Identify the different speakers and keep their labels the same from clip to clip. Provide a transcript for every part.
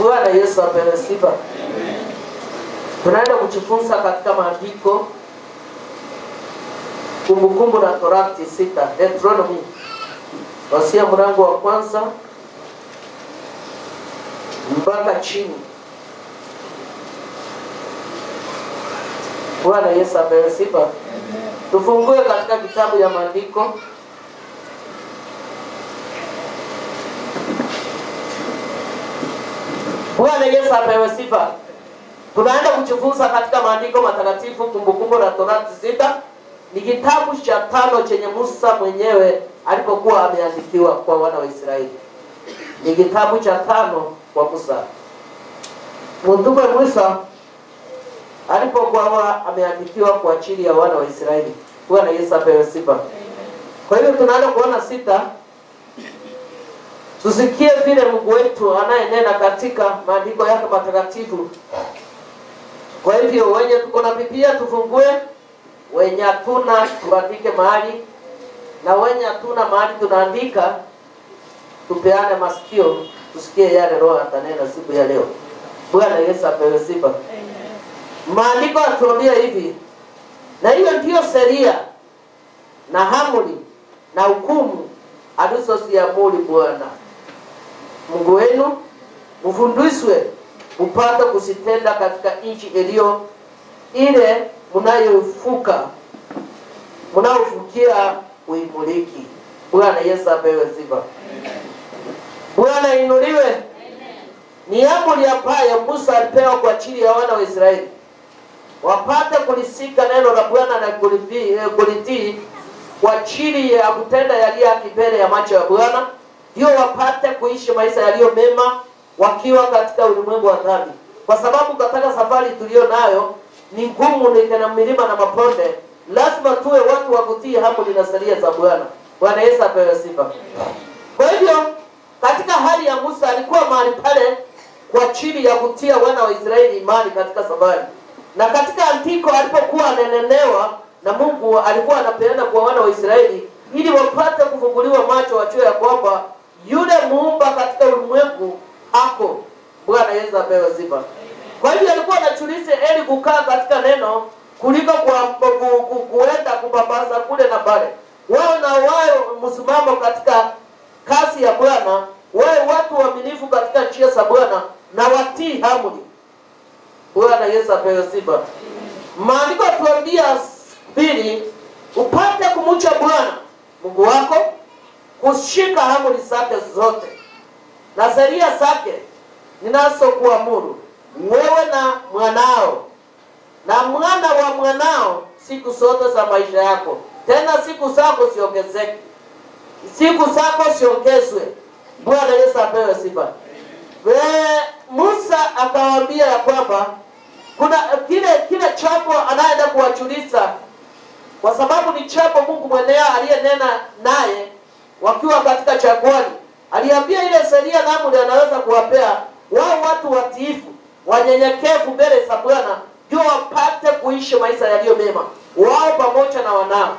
Speaker 1: Bwana Yesu apewe sifa. Tunaenda kujifunza katika maandiko Kumbukumbu la Torati 6, Deuteronomy. Wasia mlango wa kwanza mpaka chini. Bwana Yesu apewe sifa. Tufungue katika kitabu ya maandiko Bwana Yesu apewe sifa. Tunaenda kujifunza katika maandiko matakatifu Kumbukumbu la Torati 6. Ni kitabu cha 5 chenye Musa mwenyewe alipokuwa ameandikiwa kwa wana wa Israeli. Ni kitabu cha 5 kwa Musa. Mtume Musa alipokuwa ameandikiwa kwa ajili ya wana wa Israeli. Bwana Yesu apewe sifa. Kwa hiyo tunaenda kuona 6. Tusikie vile Mungu wetu anayenena katika maandiko yake matakatifu. Kwa hivyo wenye tuko na Biblia tufungue, wenye hatuna tuandike mahali, na wenye hatuna mahali tunaandika tupeane masikio tusikie yale Roho atanena siku ya leo. Bwana Yesu apewe sifa. Maandiko yanatuambia hivi, na hiyo ndio sheria na amri na hukumu alizoziamuru Bwana Mungu wenu, mfundishwe mpate kusitenda katika nchi iliyo ile mnayofukia kuimiliki. Bwana Yesu apewe sifa. Bwana inuliwe. Ni amri ambayo Musa alipewa kwa ajili ya wana wa Israeli, wapate kulisika neno la Bwana na kulitii kwa ajili ya kutenda yaliyo haki mbele ya macho ya Bwana, ndio wapate kuishi maisha yaliyo mema wakiwa katika ulimwengu wa dhambi. Kwa sababu katika safari tulio nayo ni ngumu, ni kana milima na mabonde, lazima tuwe watu wa kutii amri na sheria za Bwana. Bwana Yesu apewe sifa. Kwa hivyo katika hali ya Musa alikuwa mahali pale kwa ajili ya kutia wana wa Israeli imani katika safari. Na katika andiko alipokuwa ananenewa na Mungu, alikuwa anapeana kwa wana wa Israeli ili wapate kufunguliwa macho wajue ya kwamba yule muumba katika ulimwengu ako. Bwana Yesu apewe sifa. Kwa hivyo alikuwa anachulisha eli kukaa katika neno kuliko kuenda kupambaza kule na pale. Wao na wao msimamo katika kazi ya Bwana, wao watu waaminifu katika njia za Bwana na watii amri. Bwana Yesu apewe sifa. Maandiko yatuambia 2, upate kumcha Bwana Mungu wako, kushika amri zake zote na sheria zake ninazokuamuru wewe na mwanao na mwana wa mwanao siku zote za maisha yako. Tena siku zako siongezeke, siku zako siongezwe. Bwana Yesu apewe sifa. Musa akawaambia ya kwamba kuna kile chapo anaenda kuwajulisha, kwa sababu ni chapo Mungu mwenyewe aliyenena naye wakiwa katika jangwani. Aliambia ile sheria na amri anaweza kuwapea wao watu watiifu, wanyenyekevu mbele za Bwana, ndio wapate kuishi maisha yaliyo mema wao pamoja na wanao.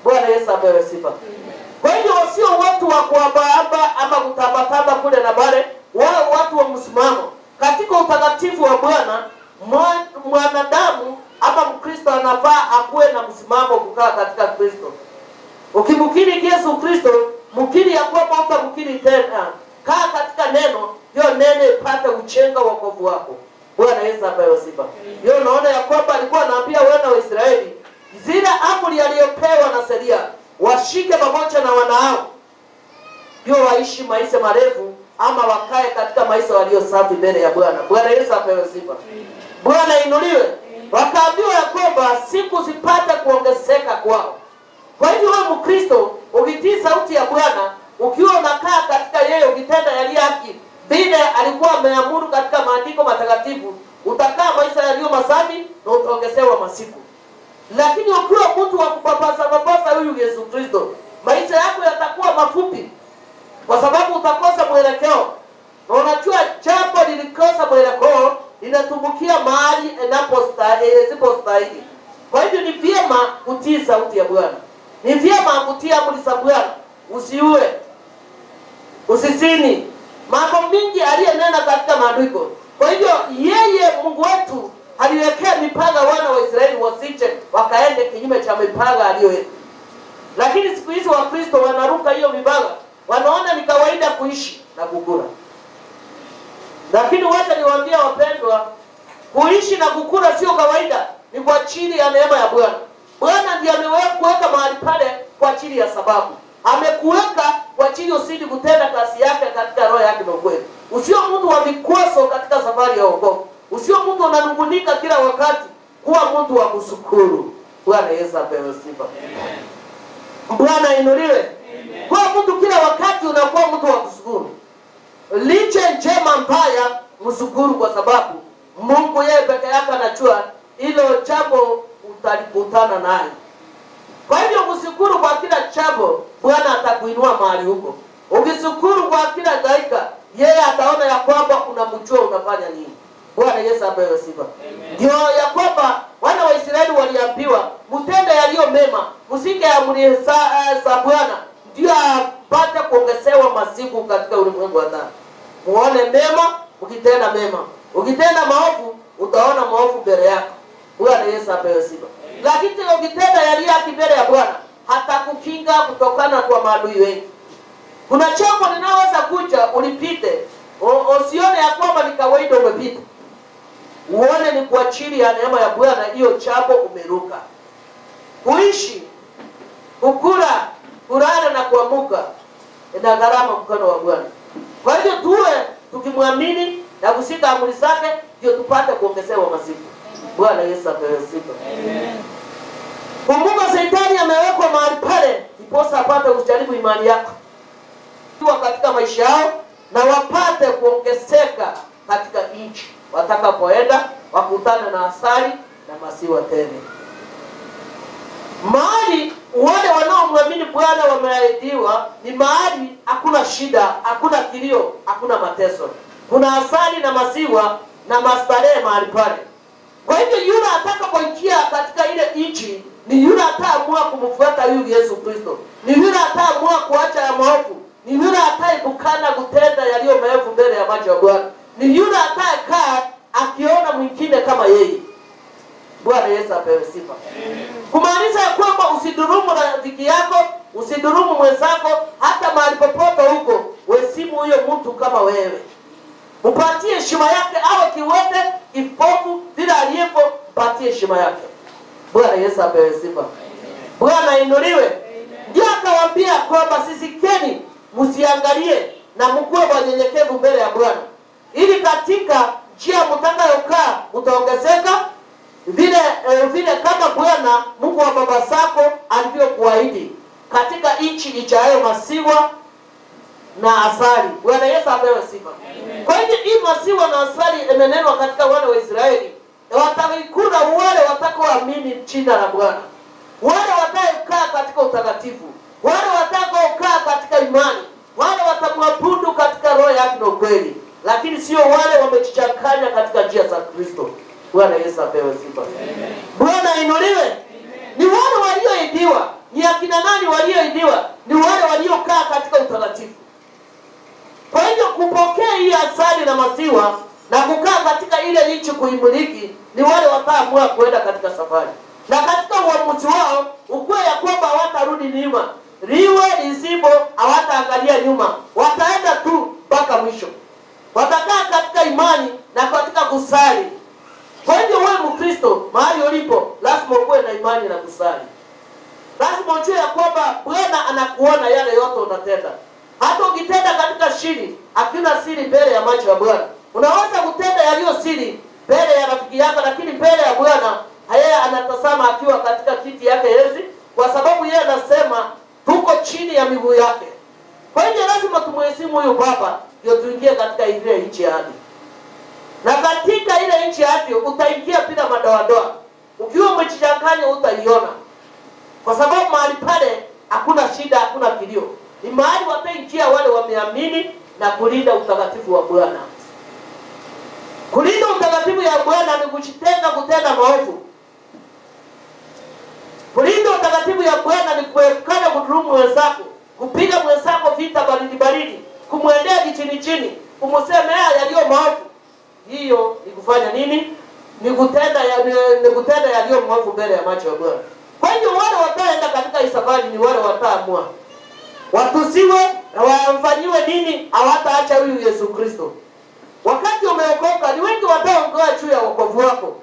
Speaker 1: Bwana Yesu apewe sifa. Kwa hiyo sio watu wa kuabaaba ama kutabataba kule na bare, wao watu wa msimamo katika utakatifu wa Bwana. Mwanadamu ama Mkristo anafaa akuwe na msimamo kukaa katika Kristo. Ukimkiri Yesu Kristo, mkiri ya kwamba utamkiri tena, kaa katika neno, hiyo neno ipate uchenga wokovu wako. Bwana Yesu apewe sifa. Hiyo unaona ya kwamba alikuwa anaambia wana wa Israeli zile amri aliyopewa na sheria washike pamoja na wanao, ndio waishi maisha marefu ama wakae katika maisha walio safi mbele ya Bwana. Bwana Yesu apewe sifa. Bwana inuliwe. Wakaambiwa ya kwamba siku zipate kuongezeka kwao. Kwa hivyo wewe Mkristo, ukitii sauti ya Bwana, ukiwa unakaa katika yeye, ukitenda yaliyo haki vile alikuwa ameamuru katika maandiko matakatifu, utakaa maisha yaliyo masafi na utaongezewa masiku. Lakini ukiwa mtu wa kupapasa huyu Yesu Kristo, maisha yako yatakuwa mafupi, kwa sababu utakosa mwelekeo. Na unajua jambo lilikosa mwelekeo linatumbukia mahali inapostahili. Kwa hivyo ni vyema kutii sauti ya Bwana. Ni vyema kutii amri za Bwana. Usiue, usizini. Mambo mingi aliyenena katika maandiko maandiko. Kwa hivyo yeye Mungu wetu aliwekea mipaka wana wa Israeli wasije wakaende kinyume cha mipaka aliyoweka. Lakini siku hizi Wakristo wanaruka hiyo mipaka. Wanaona ni kawaida kuishi na kukula. Lakini wacha niwaambie wapendwa, kuishi na kukula sio kawaida, ni kwa ajili ya neema ya Bwana. Bwana ndiye amekuweka mahali pale kwa ajili ya sababu. Amekuweka kwa ajili usidi kutenda kazi yake katika roho yake na ukweli. Usio mtu wa vikwazo katika safari ya wokovu. Usio mtu unanungunika kila wakati, kuwa mtu wa kushukuru. Bwana Yesu apewe sifa. Amen. Bwana inuliwe. Kwa mtu kila wakati unakuwa mtu wa kushukuru. Licha njema mbaya, mshukuru kwa sababu Mungu yeye peke yake anajua hilo jambo utalikutana naye. Kwa hivyo kushukuru kwa kila jambo, Bwana atakuinua mahali huko. Ukishukuru kwa kila dakika, yeye ataona ya kwamba unamjua unafanya nini. Bwana Yesu apewe sifa. Ndio ya kwamba wana wa Israeli waliambiwa mtende yaliyo mema, msike amri za Bwana, ndio apate kuongezewa masiku katika ulimwengu wa ndani. Muone mema, ukitenda mema. Ukitenda maovu, utaona maovu mbele yako. Bwana Yesu apewe sifa. Lakini ukitenda yaliyo haki mbele ya Bwana, hatakukinga kutokana kwa maadui wengi. Kuna jambo linaweza kuja ulipite, usione ya kwamba ni kawaida umepita. Uone ni kwa ajili ya neema ya Bwana, hiyo jambo umeruka. Kuishi, kukula, kulala na kuamuka ina gharama mkono wa Bwana. Kwa hivyo tuwe tukimwamini na kushika amri zake, ndio tupate kuongezewa masiku. Bwana Yesu apewe sifa. Amen. Kumbuka Shetani amewekwa mahali pale iposa apate kujaribu imani yako katika maisha yao na wapate kuongezeka katika nchi. Watakapoenda wakutane na asali na maziwa tele. Mahali wale wanaomwamini Bwana wameahidiwa ni mahali hakuna shida, hakuna kilio, hakuna mateso. Kuna asali na maziwa na mastarehe mahali pale. Kwa hivyo yule atakapoingia katika ile nchi ni yule ataamua kumfuata huyu Yesu Kristo. Ni yule ataamua kuacha ya maovu. Ni yule ataibukana kutenda yaliyo maovu mbele ya macho ya Bwana. Ni yule atakaa akiona mwingine kama yeye. Bwana Yesu apewe sifa. Kumaanisha ya kwamba usidurumu rafiki yako, usidurumu mwenzako, hata mahali popote huko, wesimu huyo mtu kama wewe. Upatie heshima yake, awe kiwete, kipofu, bila aliyepo, upatie heshima yake. Bwana Yesu apewe sifa. Bwana inuliwe. Ndio akawaambia kwamba sisikeni, msiangalie na mkuwe wanyenyekevu mbele ya Bwana. Ili katika njia mtakayokaa mtaongezeka vile kama Bwana Mungu wa baba zako alivyokuahidi katika nchi ijayo maziwa na asali. Bwana Yesu apewe sifa. Kwa hivyo hii maziwa na asali imenenwa katika wana wa Israeli. Watakula wale watakaoamini jina la Bwana. Wale watakaokaa katika utakatifu. Wale watakaokaa katika imani. Wale watamwabudu katika roho yake na ukweli. Lakini sio wale wamejichanganya katika njia za Kristo. Bwana Yesu apewe sifa. Bwana inuliwe. Ni wale walioahidiwa. Ni akina nani walioahidiwa? Ni wale waliokaa katika utakatifu. Kwa hivyo kupokea hii asali na maziwa na kukaa katika ile nchi kuimiliki ni wale wataamua kuenda katika safari. Na katika uamuzi wao ukuwe ya kwamba hawatarudi nyuma. Liwe lisipo hawataangalia nyuma. Wataenda tu mpaka mwisho. Watakaa katika imani na katika kusali. Kwa hivyo wewe Mkristo mahali ulipo lazima uwe na imani na kusali. Lazima ujue ya kwamba Bwana anakuona yale yote unatenda. Hata ukitenda katika siri, hakuna siri mbele ya macho ya Bwana. Unaweza kutenda yaliyo siri mbele ya rafiki yako, lakini mbele ya Bwana yeye anatazama akiwa katika kiti yake enzi, kwa sababu yeye anasema tuko chini ya miguu yake. Kwa hivyo lazima tumheshimu huyu Baba ndio tuingie katika ile nchi ya ahadi. Na katika ile nchi ya ahadi utaingia bila madoadoa. Ukiwa umejichanganya utaiona. Kwa sababu mahali pale hakuna shida, hakuna kilio. Ni mahali wataingia wale wameamini na kulinda utakatifu wa Bwana. Kulinda utakatifu ya Bwana ni kujitenga kutenda maovu. Kulinda utakatifu ya Bwana ni kuepukana kudhulumu wenzako, kupiga mwenzako vita baridi, kumwendea chini, kumsemea yaliyo maovu. hiyo ni kufanya nini? Ni kutenda yaliyo mwovu mbele ya macho ya Bwana. Kwa hiyo wale wataenda katika hii safari ni wale wataamua watusiwe na wamfanyiwe nini, hawataacha huyu Yesu Kristo. Wakati umeokoka ni wengi wataongoa juu ya wokovu wako,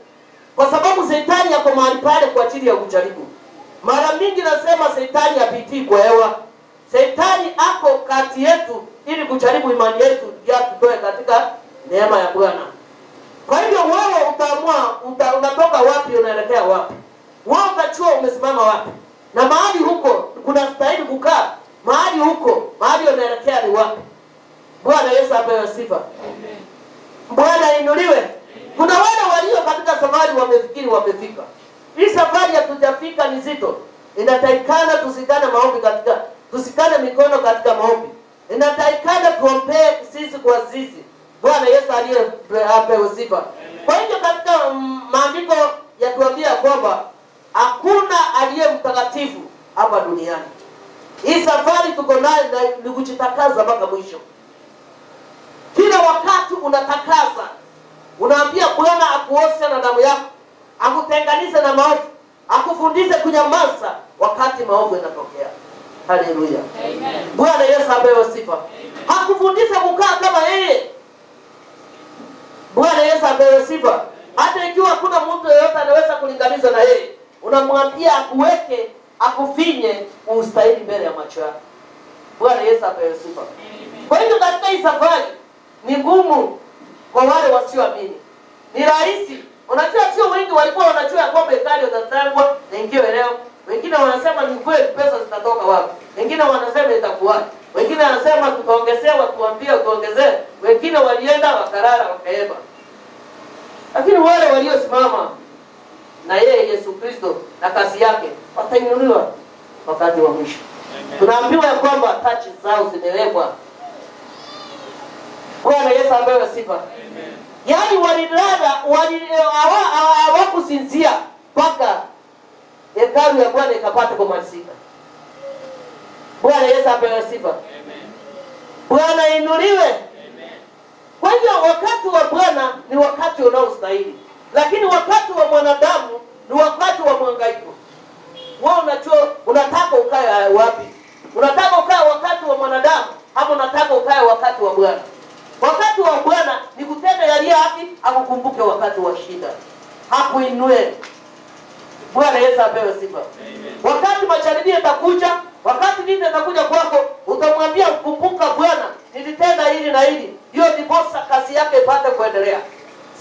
Speaker 1: kwa sababu Shetani yako mahali pale kwa ajili ya kujaribu. Mara mingi nasema Shetani hapitii kwa hewa. Shetani ako kati yetu ili kujaribu imani yetu ya tutoe katika neema ya Bwana. Kwa hivyo wewe utaamua unatoka wapi unaelekea wapi. Wewe utachua umesimama wapi. Na mahali huko kuna stahili kukaa. Mahali huko, mahali unaelekea ni wapi. Bwana Yesu apewe sifa. Amen. Bwana inuliwe. Kuna wale walio katika safari wamefikiri wamefika. Hii safari ya tujafika ni zito. Inatakikana tusikane maombi tusikane mikono katika maombi. Inatakikana tuombee sisi kwa sisi. Bwana Yesu apewe sifa. Kwa hivyo katika maandiko yatuambia kwamba hakuna aliye mtakatifu hapa duniani. Hii safari tuko nayo ni kujitakaza mpaka mwisho. Kila wakati unatakaza. Unaambia Bwana akuoshe na damu yako, akutenganishe na maovu, akufundishe kunyamaza wakati maovu yanatokea. Haleluya. Amen. Bwana Yesu apewe sifa. Hakufundishe kukaa kama yeye. Bwana Yesu apewe sifa. Hata ikiwa hakuna mtu yeyote anaweza kulinganisha na yeye, unamwambia akuweke, akufinye ustahili mbele ya macho yako. Bwana Yesu apewe sifa. Kwa hiyo katika hii safari ni ngumu kwa wale wasioamini. Ni rahisi. Unajua sio wengi walikuwa wanajua kwamba hekalu itatangwa na ingio leo. Wengine wanasema ni kweli pesa zitatoka wapi. Wengine wanasema itakuwa. Wengine wanasema tutaongezewa, tuambie tuongezee. Wengine walienda wakarara wakaeba. Lakini wale waliosimama na yeye Yesu Kristo na kazi yake watainuliwa wakati wa mwisho. Tunaambiwa ya kwamba tachi zao zimewekwa. Bwana Yesu apewe sifa. Amen. Yaani walilala hawakusinzia mpaka hekalu ya Bwana ikapata kumalizika. Bwana Yesu apewe sifa. Amen. Bwana inuliwe. Amen. Kwa hiyo wakati wa Bwana ni wakati unaostahili. Lakini wakati wa mwanadamu ni wakati wa mhangaiko. Wewe unajua unataka ukae wapi? Unataka ukae wakati wa mwanadamu ama unataka ukae wakati wa Bwana? Wakati wa Bwana ni kutenda yaliyo haki, akukumbuke wakati wa shida. Hakuinue. Bwana Yesu apewe sifa. Wakati majaribio yatakuja, wakati vita itakuja kwako, utamwambia kumbuka Bwana, nilitenda hili na hili. Hiyo ndiposa kazi yake ipate kuendelea.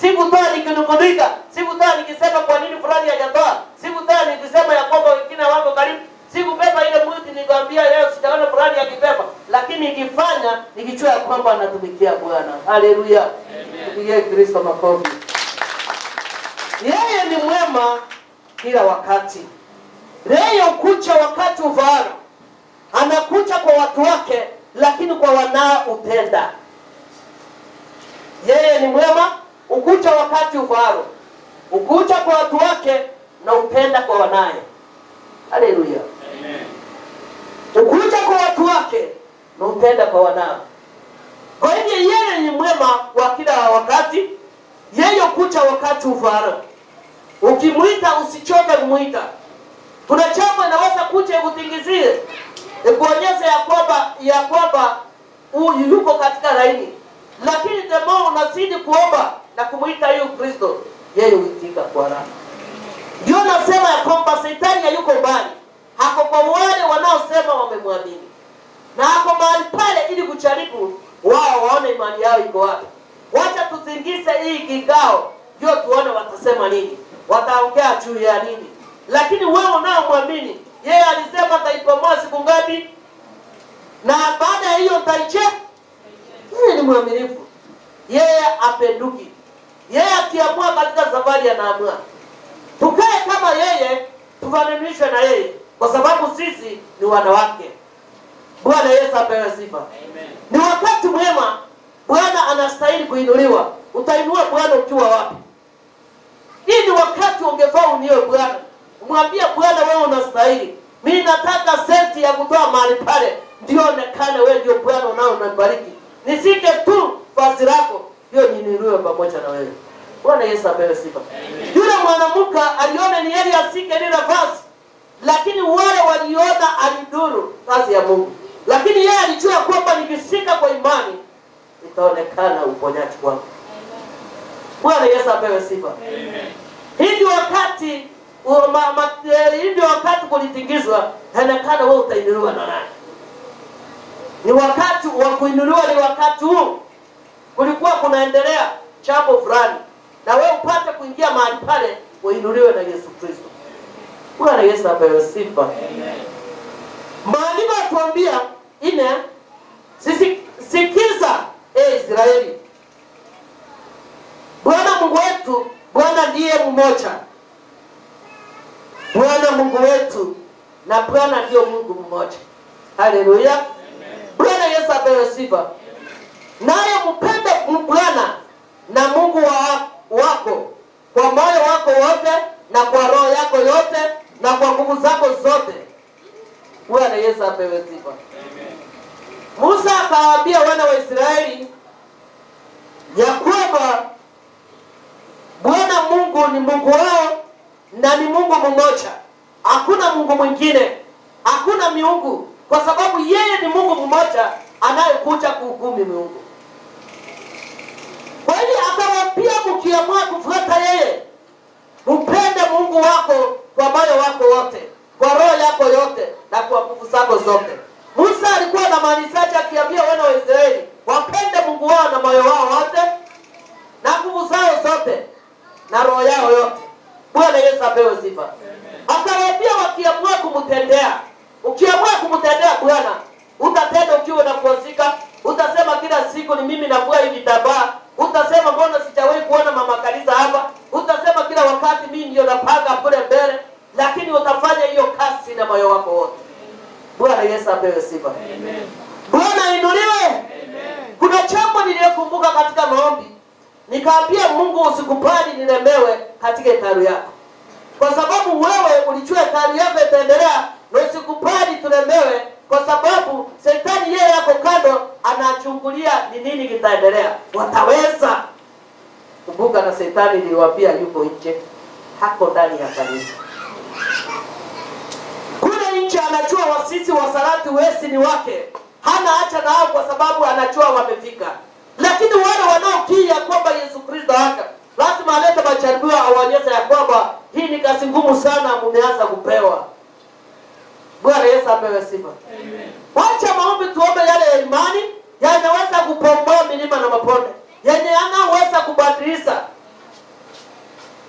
Speaker 1: Sikutoa nikinung'unika, sikutoa nikisema kwa nini fulani hajatoa, sikutoa nikisema ya kwamba wengine wako karibu, sikubeba ile mwiti nikwambia leo sijaona fulani akibeba, lakini nikifanya nikijua ya kwamba anatumikia Bwana. Haleluya. Amen. Tupigie Kristo makofi. Yeye ni mwema kila wakati. Yeye hukuja wakati ufaao. Anakuja kwa watu wake, lakini kwa wanaoupenda. Yeye ni mwema, hukuja wakati ufaao. Hukuja kwa watu wake na upenda kwa wanae. Haleluya. Amen. Hukuja kwa watu wake na upenda kwa wanao. Kwa hivyo yeye ni mwema kwa kila wakati. Yeye hukuja wakati ufaao. Ukimuita usichoke kumuita. Kuna jambo inaweza kuja kutingizie, kuonyesha ya kwamba yuko katika laini. Lakini demo unazidi kuomba na kumuita Yesu Kristo, yeye huitika kwa raha. Ndio nasema ya kwamba Shetani hayuko mbali. Hako kwa wale wanaosema wamemwamini. Na hako mahali pale ili kujaribu wao waone imani yao iko wapi. Wacha tuzingize hii kikao, ndio tuone watasema nini. Wataongea juu ya nini. Lakini wewe unaomwamini, yeye alisema ataipomoa siku ngapi? Na baada ya hiyo utaiche? Yeye ni mwaminifu. Yeye apenduki. Yeye akiamua katika safari anaamua. Tukae kama yeye, tufananishwe na yeye, kwa sababu sisi ni wanawake. Bwana Yesu apewe sifa. Amen. Ni wakati mwema. Bwana anastahili kuinuliwa. Utainua Bwana ukiwa wapi? Hii ni wakati ungefaa uniwe Bwana. Umwambie Bwana wewe unastahili. Mimi nataka senti ya kutoa mahali pale. Ndio onekane wewe ndio Bwana unaonibariki. Nisike tu vazi lako. ndio niinuliwe pamoja na wewe. Bwana Yesu apewe sifa. Yule mwanamke aliona ni heri asike lile vazi, lakini wale waliona alidhuru kazi ya Mungu. Lakini yeye alijua kwamba nikisika kwa imani itaonekana uponyaji wangu. Bwana Yesu apewe sifa. Hivi wakati kulitingizwa, inaonekana wewe utainuliwa na nani? Ni wakati wa kuinuliwa, ni wakati huu. Kulikuwa kunaendelea jambo fulani, na wewe upate kuingia mahali pale uinuliwe na Yesu Kristo. Bwana Yesu apewe sifa. Maandiko yatuambia sikiza Israeli. Bwana Mungu wetu, Bwana ndiye mmoja. Bwana Mungu wetu na Bwana ndio Mungu mmoja. Haleluya. Bwana Yesu apewe sifa. Naye mpende Bwana na Mungu wako kwa moyo wako wote na kwa roho yako yote na kwa nguvu zako zote. Bwana Yesu apewe sifa. Musa akawaambia wana wa Israeli ya kwamba Bwana Mungu ni Mungu wao na ni Mungu mmoja. Hakuna Mungu mwingine, hakuna miungu, kwa sababu yeye ni Mungu mmoja anayekuja kuhukumu miungu. Kwa hiyo akawaambia mkiamua kufuata yeye, mpende Mungu wako kwa moyo wako wote, kwa roho yako yote na kwa nguvu zako zote. Musa alikuwa na maanishaje akiambia wana wa Israeli wapende Mungu wao na moyo wao wote na nguvu zao zote na roho yao yote? Bwana Yesu apewe sifa. Akawaambia wakiamua kumtendea, ukiamua kumtendea Bwana, utatenda ukiwa na kuhusika. Utasema kila siku ni mimi navua hivi tabaa. Utasema mbona sijawahi kuona mama kanisa hapa. Utasema kila wakati mimi ndio napanga kule mbele, lakini utafanya hiyo kazi na moyo wako wote. Bwana Yesu apewe sifa. Amen. Bwana inuliwe. Amen. Kuna jambo niliyokumbuka katika maombi. Nikaambia Mungu usikubali nilemewe katika hekalu yako. Kwa sababu wewe ulijua hekalu yako itaendelea, na usikubali tulemewe kwa sababu Shetani yeye yako kando anachungulia ni nini kitaendelea. Wataweza. Kumbuka na Shetani niliwaambia yuko nje, hako ndani ya kanisa. Kule nje anajua wasisi wa Sarati wesi ni wake. Hana acha nao kwa sababu anajua wamefika. Lakini wale wanaokiri ya kwamba Yesu Kristo haka, lazima alete majaribio awaonyeshe ya kwamba hii ni kazi ngumu sana mmeanza kupewa. Bwana Yesu apewe sifa. Amen. Wacha maombi tuombe yale ya imani yanaweza kupomboa milima na mabonde, yenye anaweza kubadilisha.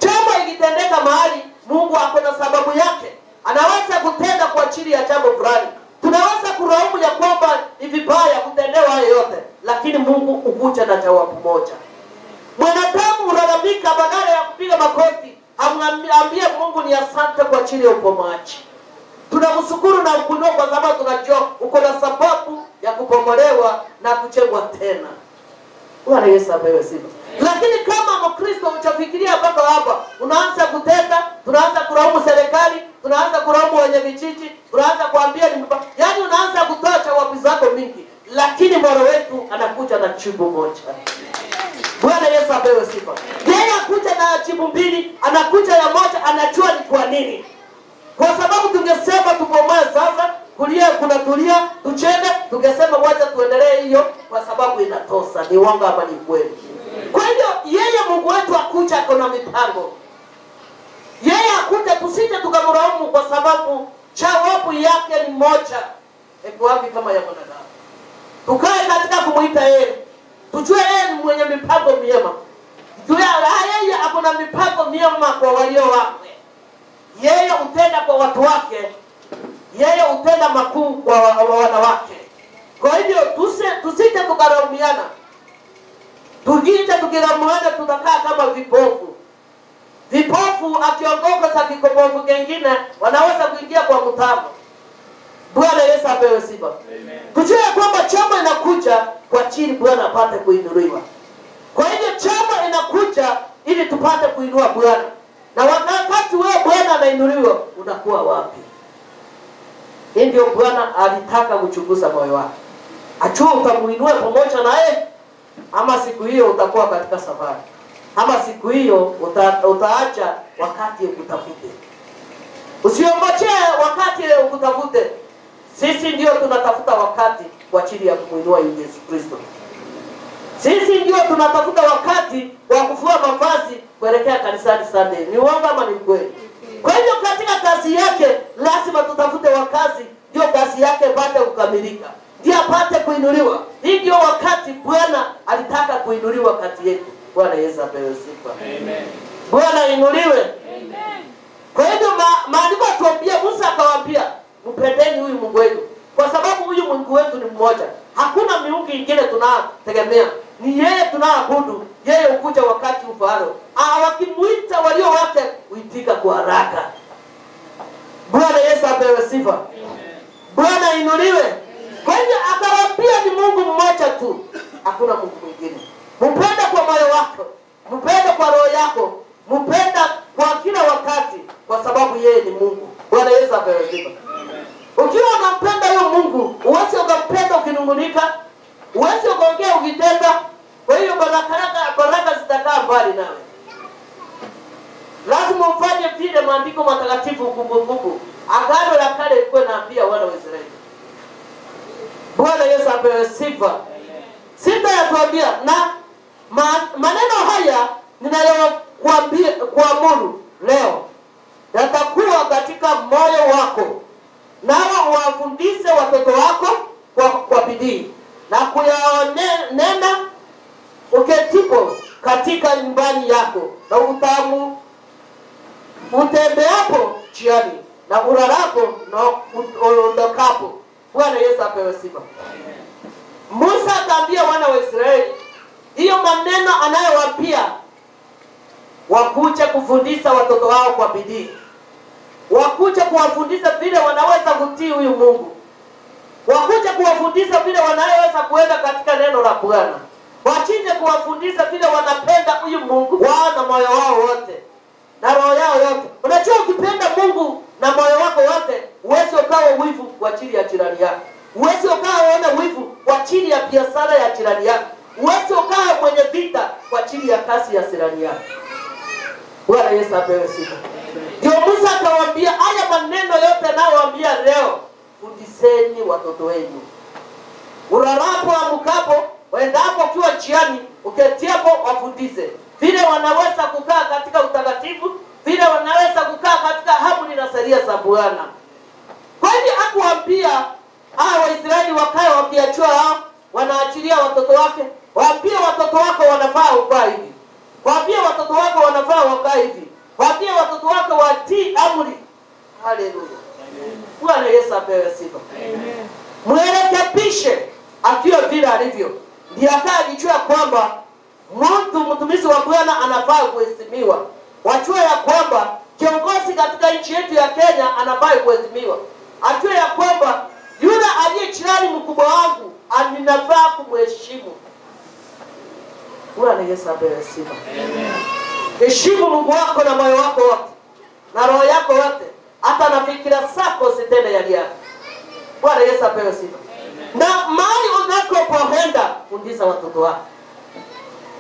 Speaker 1: Jambo ikitendeka mahali, Mungu ako na sababu yake. Anaweza kutenda kwa ajili ya jambo fulani. Tunaweza kulaumu ya kwamba ni vibaya kutendewa hayo yote, lakini Mungu ukuja na jawabu moja. Mwanadamu ulalamika badala ya kupiga makofi, amwambie Mungu ni asante kwa ajili ya upomaji. Tunamshukuru na kuinua kwa sababu tunajua uko na sababu ya kupomolewa na kujengwa tena. Bwana Yesu apewe sifa. Lakini kama Mkristo unafikiria mpaka hapa, unaanza kutenda, tunaanza kulaumu serikali, tunaanza kulaumu wenye vijiji, tunaanza kuambia ni mbaya. Yaani unaanza kutoa jawabu zako mingi, lakini Bwana wetu anakuja na jibu moja. Bwana Yesu apewe sifa. Yeye anakuja na jibu mbili, anakuja ya moja, anajua ni kwa nini. Kwa sababu tungesema tupomoe sasa, kulia kuna tulia, tuchende, tungesema wacha tuendelee hiyo kwa sababu inatosa. Ni uongo ama ni kweli? Kwa hiyo yeye Mungu wetu akuja kuna mipango. Yeye akuja tusije tukamlaumu kwa sababu jawabu yake ni moja. Eko wapi kama ya mwanadamu? Tukae katika kumuita yeye. Tujue yeye ni mwenye mipango miema. Tujue yeye akona mipango miema kwa walio wake. Yeye utenda kwa watu wake. Yeye utenda makuu kwa wanawake. Kwa hivyo tusije tukalaumiana. Tukilaumiana tutakaa kama vipofu. Vipofu akiongoka za kipofu kingine wanaweza kuingia kwa mtamo. Bwana Yesu apewe sifa. Amen. Tujue kwamba chama inakuja kwa ajili Bwana apate kuinuliwa. Kwa hivyo chama inakuja ili tupate kuinua Bwana. Na wakati wewe Bwana anainuliwa, unakuwa wapi? Ndio Bwana alitaka kuchunguza moyo wako. Ajue utamuinua pamoja na yeye ama siku hiyo utakuwa katika safari, ama siku hiyo utaacha wakati ukutafute. Usiongojee wakati ukutafute. Sisi ndio tunatafuta wakati kwa ajili ya kumuinua Yesu Kristo. Sisi ndio tunatafuta wakati wa kufua mavazi kuelekea kanisani Sunday. Ni uongo ama ni kweli? Kwa hivyo katika kazi yake lazima tutafute wakati ndio kazi yake ipate kukamilika, ndio apate kuinuliwa. Hii ndio wakati Bwana alitaka kuinuliwa kati yetu. Bwana Yesu apewe sifa. Amen. Bwana inuliwe. Amen. Kwa hivyo maandiko yatuambia, Musa akawaambia, mpendeni huyu Mungu wenu, kwa sababu huyu Mungu wetu ni mmoja. Hakuna miungu ingine tunategemea. Ni yeye tunaabudu. Yeye ukuja wakati ufao. Wakimuita walio wake uitika kwa haraka. Bwana Yesu apewe sifa. Amen. Bwana inuliwe. Kwa hivyo akawaambia ni Mungu mmoja tu. Hakuna Mungu mwingine. Mpende kwa moyo wako, mpende kwa roho yako, mpende kwa kila wakati, kwa sababu yeye ni Mungu. Bwana Yesu apewe sifa. Ukiwa unampenda huyo Mungu, uweze ukampenda ukinungunika, uweze ukaongea ukitenda. Kwa hiyo baraka zitakaa mbali nawe. Lazima ufanye vile maandiko matakatifu kumbukumbu. Agano la kale ilikuwa inaambia wana wa Israeli. Bwana Yesu apewe sifa. Sita yatuambia, na maneno haya ninayokuambia kuamuru leo yatakuwa katika moyo wako, nao wafundishe watoto wako kwa bidii, na kuyanena uketipo katika nyumbani yako, na utembeapo njiani, na ulalapo na uondokapo. Bwana Yesu apewe sifa. Musa akaambia wana wa Israeli hiyo maneno anayowaambia, wakuje kufundisha watoto wao kwa bidii, wakuje kuwafundisha vile wanaweza kutii huyu Mungu, wakuje kuwafundisha vile wanaweza kuenda katika neno la Bwana, wakuje kuwafundisha vile wanapenda huyu Mungu wao na moyo wao wote na roho yao yote. Unajua ukipenda Mungu na moyo wako wote, uweze ukawa wivu kwa ajili ya jirani yako. Uweze ukawa wivu kwa ajili ya biashara ya jirani yako. Uweze ukawa mwenye vita kwa ajili ya kazi ya jirani yako. Bwana Yesu apewe sifa. Ndio Musa akawaambia haya maneno yote anayowaambia leo, fundisheni watoto wenu. Ulalapo amkapo, waendapo ukiwa njiani, uketiapo wafundishe. Vile wanaweza kukaa katika utakatifu, vile wanaweza kukaa katika amri na sheria za Bwana. Kwa hivyo hakuambia Waisraeli wakae wakiachua hao, wanaachilia watoto wake. Waambie watoto wako wanafaa ukae hivi. Waambie watoto wako wanafaa wakae hivi. Waambie watoto wako watii amri. Haleluya. Amen. Bwana Yesu apewe sifa. Amen. Mwelekebishe akiwa vile alivyo. Ndiye akajua kwamba mtumishi wa Bwana anafaa kuheshimiwa. Wajue ya kwamba kiongozi katika nchi yetu ya Kenya anafaa kuheshimiwa. Ajue ya kwamba yule aliye jirani mkubwa wangu aninafaa kumheshimu. Bwana Yesu apewe sifa. Amen. Heshimu Mungu wako na moyo wako wote, na roho yako wote, hata na fikira zako zitende yaliyo. Bwana Yesu apewe sifa. Na mahali unakopoenda, fundisha watoto wako.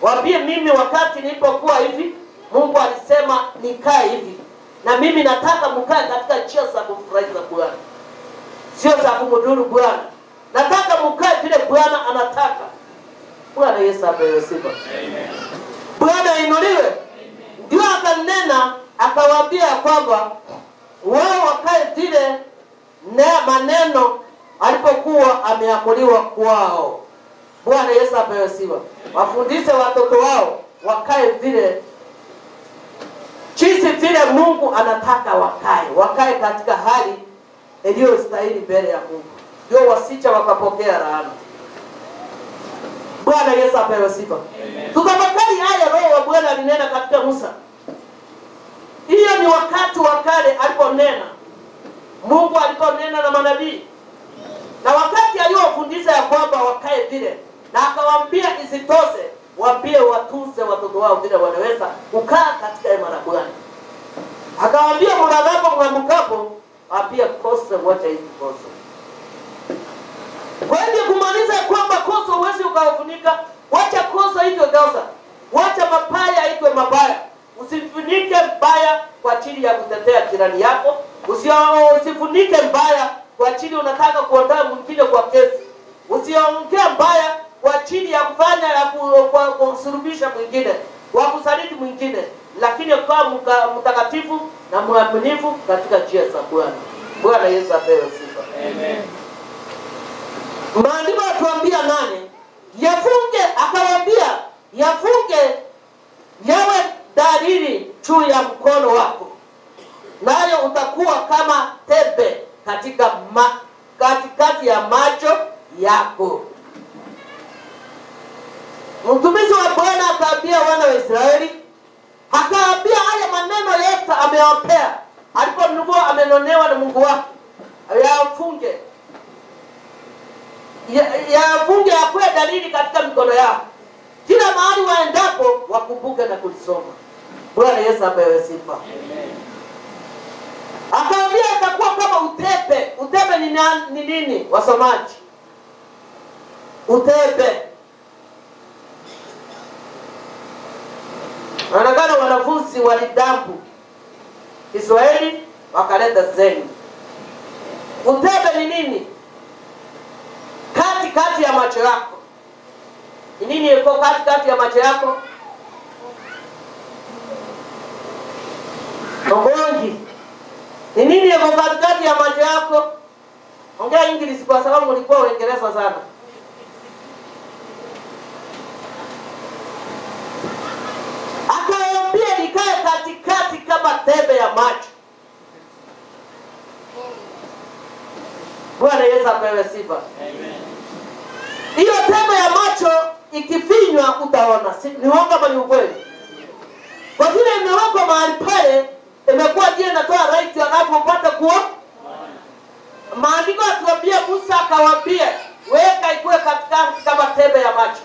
Speaker 1: Waambie mimi wakati nilipokuwa hivi, Mungu alisema nikae hivi. Na mimi nataka mkae katika njia za kumfurahisha Bwana. Sio za kumdhuru Bwana. Nataka mkae vile Bwana anataka. Bwana Yesu apewe sifa. Amen. Bwana inuliwe. Ndio akanena akawaambia kwamba wao wakae vile maneno alipokuwa ameamuliwa kwao. Bwana Yesu apewe sifa. Wafundishe watoto wao wakae vile jinsi vile Mungu anataka wakae katika hali iliyostahili mbele ya Mungu. Ndio wasije wakapokea laana. Bwana Yesu apewe sifa. Tutafakari haya roho wa Bwana alinena katika Musa. Hiyo ni wakati wa kale aliponena. Mungu aliponena na manabii. Na wakati aliowafundisha ya kwamba wakae vile, na akawaambia isitoshe waambie watunze watoto wao vile wanaweza kukaa katika hema la Bwana. Akawaambia mlalapo mnamkapo, waambie kose wacha hizi kose. Kwa hivyo kumaanisha kwamba kosa huwezi ukafunika, Wacha kosa itwe kosa. Wacha mabaya itwe mabaya. Usifunike mbaya kwa ajili ya kutetea jirani yako. Usifunike mbaya kwa ajili unataka kuondoa mwingine kwa kesi. Usiongee mbaya kwa ajili ya kufanya ya kusurubisha mwingine, kwa kusaliti mwingine, lakini kwa mtakatifu na mwaminifu katika njia za Bwana. Bwana Yesu apewe sifa. Amen. Maandiko yatuambia nane, yafunge, akawaambia yafunge yawe dalili juu ya mkono wako, nayo utakuwa kama tebe katikati ya macho yako. Mtumishi wa Bwana akaambia wana wa Israeli, akaambia haya maneno yote amewapea. Alipokuwa amenonewa na Mungu wake, yafunge. Yafunge yakuwe dalili katika mikono yao. Kila mahali waendapo wakumbuke na kulisoma. Bwana Yesu apewe sifa. Amen. Akaambia itakuwa kama utepe. Utepe ni nini wasomaji? Utepe. Wanagana wanafunzi walidambu Kiswahili wakaleta Zeni. Utepe ni nini? Kati ya macho yako. Ni nini iko kati ya macho yako? Ngongi. Ni nini iko kati ya macho yako? Ongea English kwa sababu mlikuwa Uingereza sana. Akaambia likae katikati kama tebe ya macho. Bwana Yesu apewe sifa. Amen. Hiyo tebe ya macho ikifinywa utaona. Ni uongo ama ni ukweli? Kwa vile imewekwa mahali pale, imekuwa je inatoa right anapopata kuona. Maandiko yatuambia Musa akawaambia, weka ikuwe katikati kama tebe ya macho.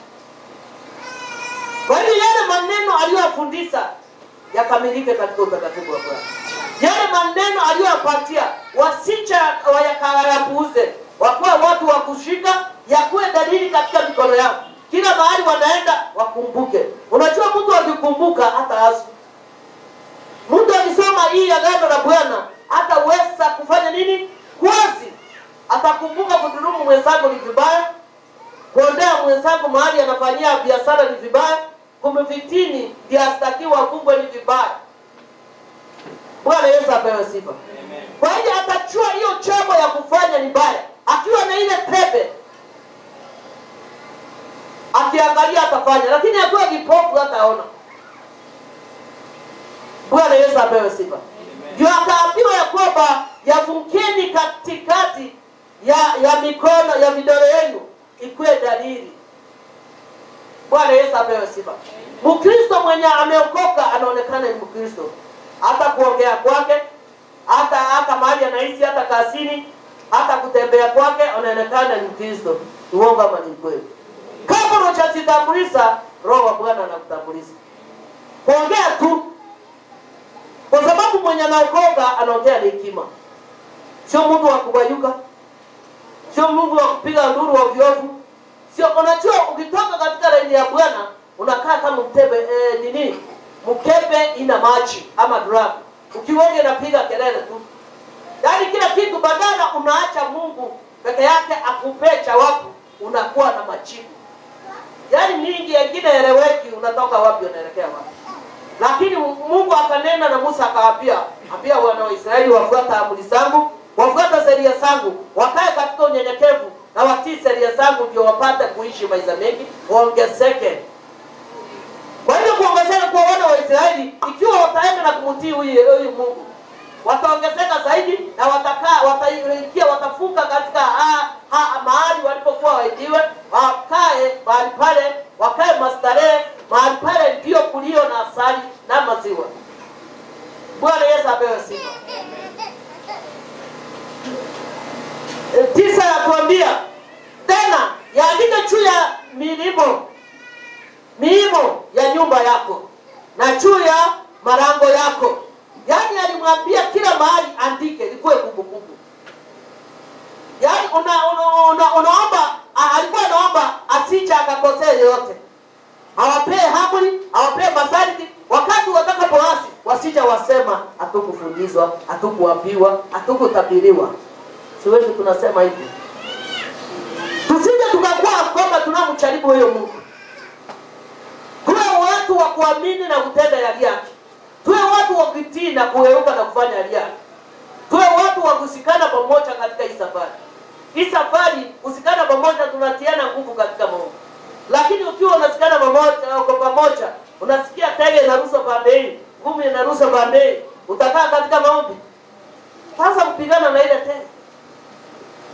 Speaker 1: Kwa hiyo yale maneno aliyofundisha yakamilike katika utakatifu wa Bwana. Yale maneno aliyowapatia wasicha wayakarapuuze, wakuwe watu wa kushika, yakuwe dalili katika mikono yao. Kila mahali wanaenda wakumbuke. Unajua mtu akikumbuka hata asu. Mtu akisoma hii agano la Bwana hataweza kufanya nini? Kuasi. Atakumbuka kudhulumu mwenzako ni vibaya. Kuondea mwenzako mahali anafanyia biashara ni vibaya. Kumfitini ndiastakiwa kubwa ni vibaya. Bwana Yesu apewe sifa. Amen. Kwa hiyo atachua hiyo chamo ya kufanya ni baya. Akiwa na ile tebe, akiangalia atafanya, lakini akiwa kipofu hataona. Bwana Yesu apewe sifa. Ndio akaambiwa ya kwamba yafungeni katikati ya mikono ya vidole yenu ikuwe dalili. Bwana Yesu apewe sifa. Mkristo mwenye ameokoka anaonekana ni Mkristo. Hata kuongea kwake, hata mahali anaishi, hata kazini, hata kutembea kwake anaonekana ni Mkristo. Uongo ama ni kweli? Kama unajitambulisha, Roho wa Bwana anakutambulisha. Kuongea tu. Kwa sababu mwenye anaokoka anaongea na hekima. Sio mtu wa kubayuka. Sio mtu wa kupiga nduru wa viovu. Sio, unajua ukitoka katika laini ya Bwana unakaa kama mtebe mkebe ina maji ama drum. Ukiwoge napiga kelele tu. Yaani kila kitu badala unaacha Mungu peke yake akupe jawabu, unakuwa na majibu. Yaani nyingi nyingine eleweki, unatoka wapi unaelekea wapi. Lakini Mungu akanena na Musa akawaambia, ambia wana wa Israeli wafuate amri zangu, wafuate sheria zangu, wakae katika unyenyekevu na watii sheria zangu ndio wapate kuishi maisha mengi, waongezeke. Kwa hiyo kuongezeka kwa wana wa Israeli, ikiwa wataenda na kumtii huyu Mungu, wataongezeka zaidi na watafuka katika mahali walipokuwa waidiwe, wakae mahali pale, wakae mastarehe, mahali pale ndio kulio na asali na maziwa. Bwana Yesu apewe sifa. Tisa yatuambia tena yaandike juu ya miimo ya nyumba yako na juu ya malango yako. Yaani alimwambia kila mahali andike ikuwe kumbukumbu. Yaani unaomba, alikuwa anaomba asije akakosea yote. awapee amri, awapee masharti. Wakati watakapoasi, wasija wasema hatukufundishwa, hatukuambiwa, hatukutabiriwa. Siwezi tunasema hivi. Tusije tukakuwa kwamba tunamjaribu huyo Mungu. Tuwe watu wa kuamini na kutenda yale yake. Tuwe watu wa kutii na kueruka na kufanya yale yake. Tuwe watu wa kusikana pamoja katika hii safari. Hii safari kusikana pamoja, tunatiana nguvu katika Mungu. Lakini ukiwa unasikana pamoja, unasikia tege inarushwa pande hii, ngumi inarushwa pande hii, utakaa katika maombi. Sasa kupigana na ile tege.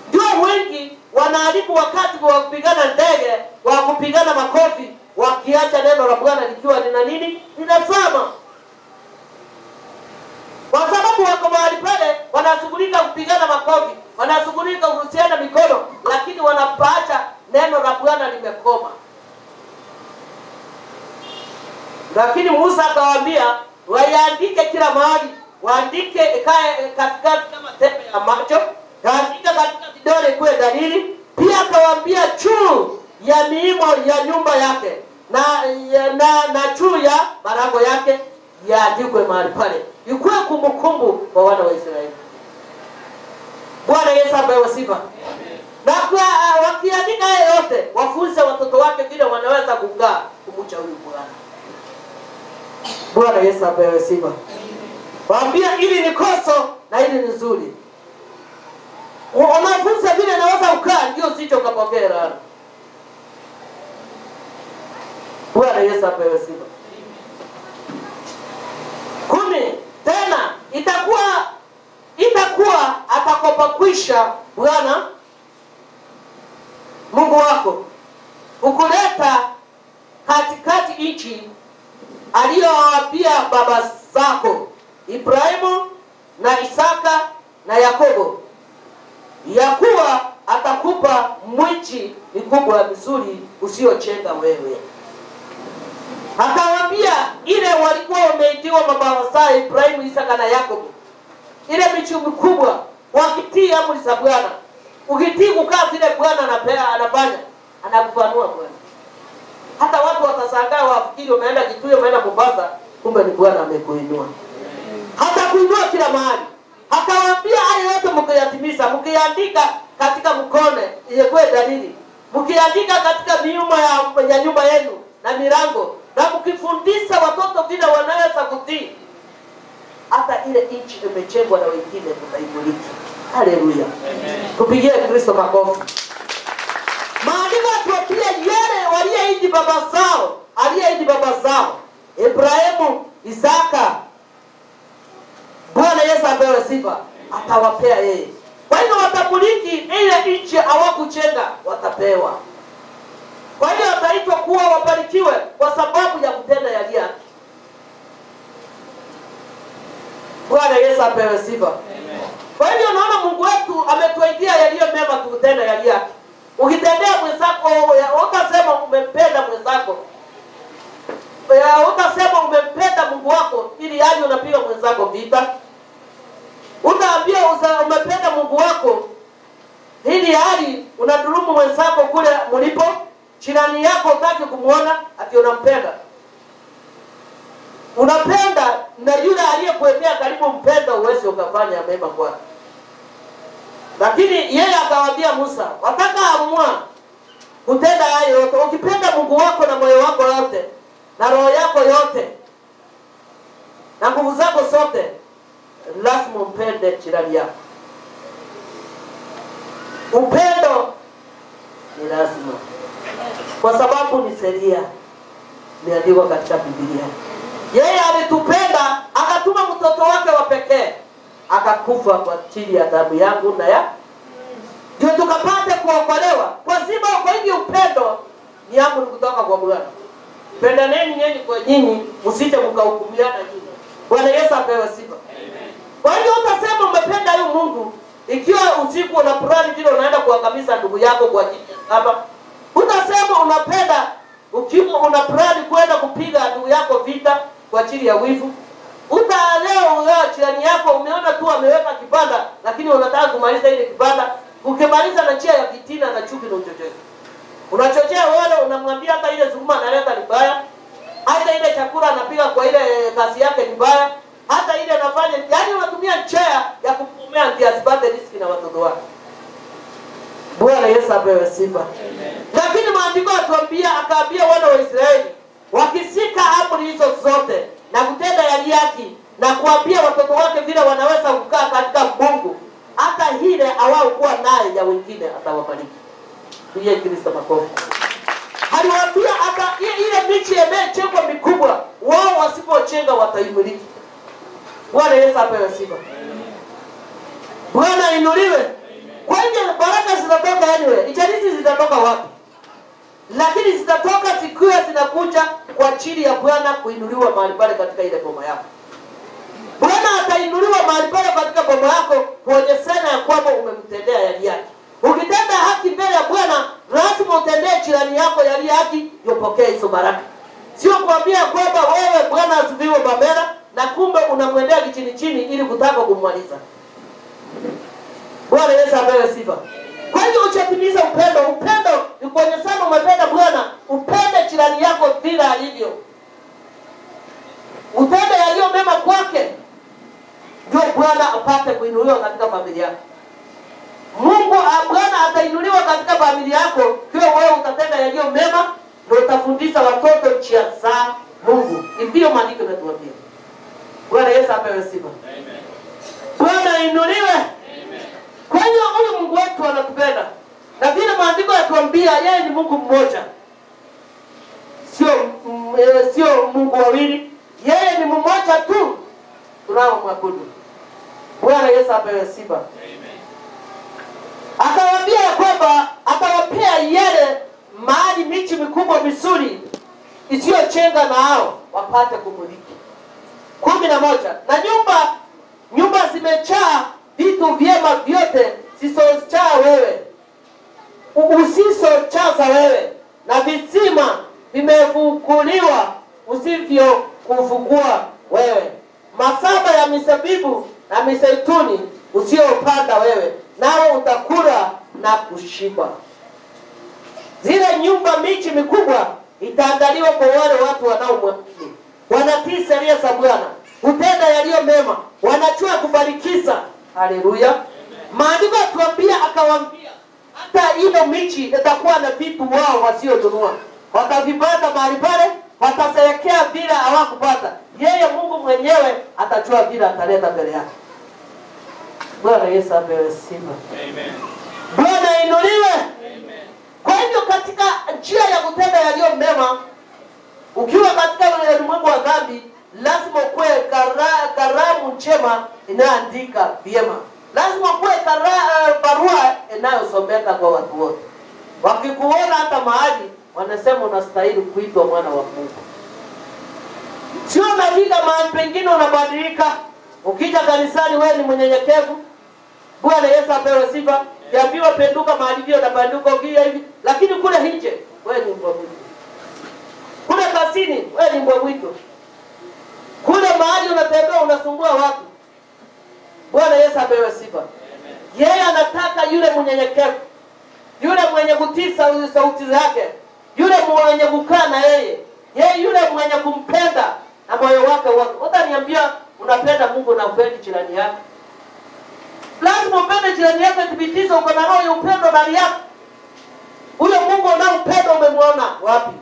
Speaker 1: Ndio wengi wanaharibu wakati wa kupigana ndege, wa kupigana makofi, wakiacha neno la Bwana likiwa lina nini? Linasema. Kwa sababu wako mahali pale wanashughulika kupigana makofi, wanashughulika kurushiana mikono, lakini wanapaacha neno la Bwana limekoma. Lakini Musa akawaambia waandike kila mahali, waandike ikae katikati kama tembe ya macho, kaandika katika vidole kwa dalili. Pia akawaambia juu ya miimo ya nyumba yake na juu ya malango yake yaandikwe mahali pale, ikuwe kumbukumbu kwa wana wa Israeli. Bwana Yesu apewe sifa. Na wakiandika haya yote, wafunze watoto wake vile wanaweza kukaa kumcha huyu Bwana. Bwana Yesu apewe sifa. Waambia ili ni koso na ili ni nzuri. Unafunza vile naweza ukaa, ndio sicho kapokea laana. Bwana Yesu apewe sifa. 10 tena itakuwa atakapokwisha Bwana Mungu wako ukuleta katikati nchi aliyowaapia baba zako Ibrahimu na Isaka na Yakobo, ya kuwa atakupa miji mikubwa mizuri usiyochenga wewe. Akawaambia ile walikuwa wameitiwa baba zao Ibrahimu, Isaka na Yakobo, ile miji mikubwa, wakitii amri za Bwana. Ukitii kukaa vile Bwana anafanya, anakupanua Bwana. Hata watu watashangaa, wafikiri umeenda Kituyo, umeenda Mombasa, kumbe ni Bwana amekuinua. Hata kuinua kila mahali. Akawaambia haya yote mkiyatimiza, mkiandika katika mkone ilikuwa dalili, mkiandika katika miumo ya nyumba yenu na milango, na mkifundisha watoto vile wanaweza kutii, hata ile nchi imechengwa na wengine tutaimiliki. Haleluya. Tupigie Kristo makofi. Maandiko yatuambia yale walioishi baba zao Ibrahimu, Isaka, Bwana Yesu apewe sifa, atawapea yeye. Kwa hiyo watamiliki ile nchi, hawakuchenga, watapewa. Kwa hiyo wataitwa kuwa wabarikiwe kwa sababu ya kutenda yale yake. Bwana Yesu apewe sifa. Kwa hiyo naona Mungu wetu ametuaidia yaliyo mema tukutenda yale yake. Ukitendea mwenzako, utasema umempenda mwenzako. Utasema umempenda Mungu wako, ili yaje unapiga mwenzako vita. Utaambia umempenda Mungu wako, ili hali unadhulumu mwenzako kule mlipo, jirani yako utaki kumuona ati unampenda. Unapenda na yule aliyekuwekea karibu mpenda, uweze ukafanya mema kwake. Lakini yeye akawaambia Musa, wataka amua kutenda hayo yote. Ukipenda Mungu wako na moyo wako yote, na roho yako yote, na nguvu zako zote, lazima umpende jirani yako. Upendo ni lazima, kwa sababu ni sheria, imeandikwa katika Biblia. Yeye alitupenda, akatuma mtoto wake wa pekee, akakufa kwa ajili ya damu yangu na ya ndio tukapate kuokolewa. Kwa sababu kwa hivyo upendo ni amri kutoka kwa Bwana. Pendaneni nyinyi kwa nyinyi, msije mkahukumiana nyinyi. Bwana Yesu apewe sifa. Amen. Kwa hiyo utasema umependa huyu Mungu, ikiwa usiku una plan vile unaenda kuangamiza ndugu yako kwa ajili ya saba. Utasema unapenda ukiwa una plan kwenda kupiga ndugu yako vita kwa ajili ya wivu. Leo jirani yako umeona tu ameweka kibanda, lakini unataka kumaliza ile kibanda, ukimaliza na njia ya fitina na chuki na uchochezi. Unachochea wale, unamwambia hata ile sukuma analeta ni mbaya, hata ile chakula anapiga kwa ile kazi yake ni mbaya, hata ile anafanya, yaani unatumia njia ya kupumea ndio asipate riziki na watoto wake. Bwana Yesu apewe sifa. Lakini maandiko yatuambia, akaambia wana wa Israeli wakisika amri hizo zote na kutenda yali haki na kuambia watoto wake vile wanaweza kukaa katika Mungu, hata ile hawao kuwa naye ya wengine atawabariki. Tuye Kristo makofi. Aliwaambia hata ile michi imechengwa mikubwa, wao wasipochenga wataimiliki. Bwana Yesu apewe sifa. Bwana inuliwe. Kwa hiyo baraka zinatoka anyway. Ijarisi zitatoka wapi? Lakini zitatoka zikiwa zinakuja kwa ajili ya Bwana kuinuliwa mahali pale katika ile boma yako. Bwana atainuliwa mahali pale katika boma yako kuonyeshana ya kwamba umemtendea yali yake. Ukitenda haki mbele ya Bwana, lazima utendee jirani yako yali haki, upokee hizo baraka. Sio kuambia kwamba wewe Bwana asifiwe Bamera na kumbe unamwendea kichini chini ili kutaka kumaliza. Bwana Yesu apewe sifa. Kwa hiyo uchatimiza upendo. Upendo ni kuonyeshana umependa Bwana, upende jirani yako vile alivyo. Utende yaliyo mema kwake, ndio Bwana apate kuinuliwa katika familia yako. Mungu Bwana atainuliwa katika familia yako kwa wewe utatenda yaliyo mema na utafundisha watoto njia za Mungu. Ndio maandiko yanatuambia. Bwana Yesu apewe sifa. Amen. Bwana inuliwe. Amen. Kwa hiyo huyu Mungu wetu anatupenda. Na vile maandiko yanatuambia yeye ni Mungu mmoja. Sio Mungu wawili. Yeye ni mmoja tu tunaomwabudu. Bwana Yesu apewe sifa. Amen. Akawaambia kwamba atawapea yale mahali michi mikubwa misuri isiyochenga na hao wapate kumiliki. 11. Na nyumba zimejaa vitu vyema vyote zisizochaa wewe, usizochaza wewe, na visima vimefukuliwa usivyo kufukua wewe, masaba ya mizabibu na mizeituni usiopanda wewe, nawe utakula na kushiba. Zile nyumba michi mikubwa itaandaliwa kwa wale watu wanaomwamini, wanatii sheria za Bwana, utenda yaliyo mema, wanajua kubarikiza. Haleluya. Maandiko yatuambia, akawaambia hata ile michi itakuwa na vitu wao wasiodunua, watavipata mahali pale, wataselekea bila hawakupata. Yeye Mungu mwenyewe atajua bila ataleta mbele yake. Bwana Yesu apewe sifa. Amen. Bwana inuliwe. Amen. Kwa hivyo katika njia ya kutenda yaliyo mema, ukiwa katika ulimwengu wa dhambi, lazima kuwe karamu njema inaandika vyema. Lazima kuwe barua inayosomeka kwa watu wote. Wakikuona hata mahali wanasema unastahili kuitwa mwana wa Mungu. Sio unafika mahali pengine unabadilika. Ukija kanisani wewe ni mnyenyekevu. Bwana Yesu apewe sifa. Yaambiwa penduka mahali hiyo na banduka ukia hivi, lakini kule nje wewe ni mbwa mwitu. Kule kasini wewe ni mbwa mwitu. Kule mahali unatembea unasumbua watu. Bwana Yesu apewe sifa. Yeye anataka yule mnyenyekevu, yule mwenye kutii sauti zake, yule mwenye kukaa na yeye yule mwenye kumpenda na moyo wake wote. Utaniambia unapenda Mungu na upendi jirani yako. Lazima upende jirani yako, thibitisha uko na roho ya upendo ndani yako. Huyo Mungu unaompenda umemwona wapi?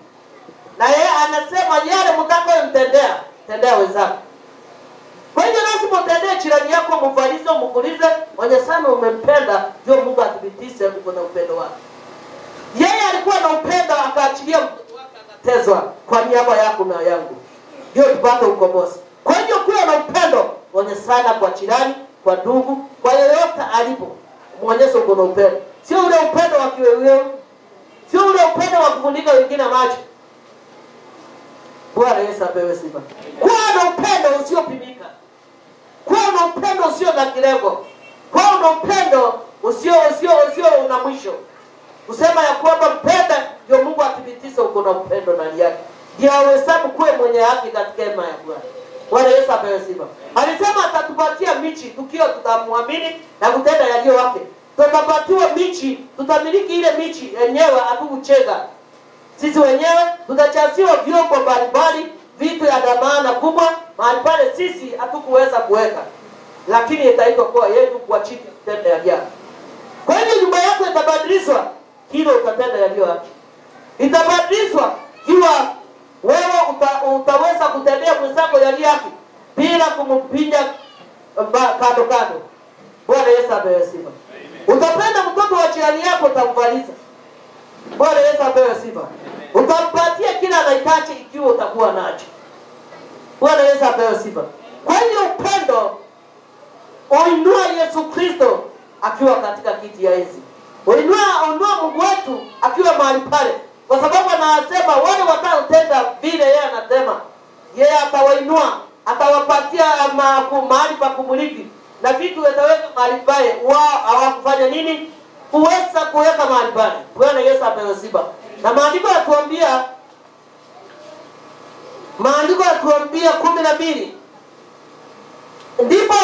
Speaker 1: Na yeye anasema yale mtakayomtendea, tendea wenzako. Kwa hiyo lazima utendee jirani yako, mvalize, mkulize, mwenye sana umempenda, ndio Mungu athibitishe uko na upendo wake. Yeye alikuwa na upendo, akaachilia mtoto wake akatezwa kwa niaba yako na yangu, ndio tupate ukombozi. Kwa hiyo kuwa na upendo, mwenye sana kwa jirani, kwa ndugu, kwa yeyote alipo, muonyeshe uko na upendo. Sio ule upendo wa kiwewe, sio ule upendo wa kufunika wengine macho. Bwana Yesu apewe sifa. Kuwa na upendo usiopimika. Kuwa na upendo usio na kilego. Kuwa na upendo usio una mwisho. Kusema ya kwamba mpenda ndio Mungu athibitishe uko na upendo ndani yake. Ndio awesabu kuwe mwenye haki katika hema ya Bwana. Bwana Yesu apewe sifa. Alisema atatupatia michi tukio tutamwamini na kutenda yaliyo wake. tutapatiwa michi, tutamiliki ile michi yenyewe, hatukuchega sisi wenyewe. Tutachasiwa vyombo mbalimbali, vitu ya dhamana kubwa, mahali pale sisi hatukuweza kuweka, lakini itaitwa kwa yetu kwa chini kutenda yaliyo. Kwa hiyo nyumba yako itabadilishwa kile utatenda yaliyo haki. Itabadilishwa kiwa wewe utaweza kutendea mwenzako yaliyo haki bila kumpinya kando kando. Bwana Yesu apewe sifa. Utapenda mtoto wa jirani yako, utamvalisha. Bwana Yesu apewe sifa. Utampatia kila anahitaji ikiwa utakuwa nacho. Bwana Yesu apewe sifa. Kwa hiyo upendo uinua Yesu Kristo akiwa katika kiti ya enzi. Uinua Mungu wetu akiwa mahali pale, kwa sababu anasema wale wataotenda vile yeye anasema, yeye atawainua, atawapatia mahali pa kumiliki, na vitu wataweka mahali pale. Wao hawakufanya nini? Kuweza kuweka mahali pale. Bwana Yesu apewe sifa. Na maandiko yatuambia 12, ndipo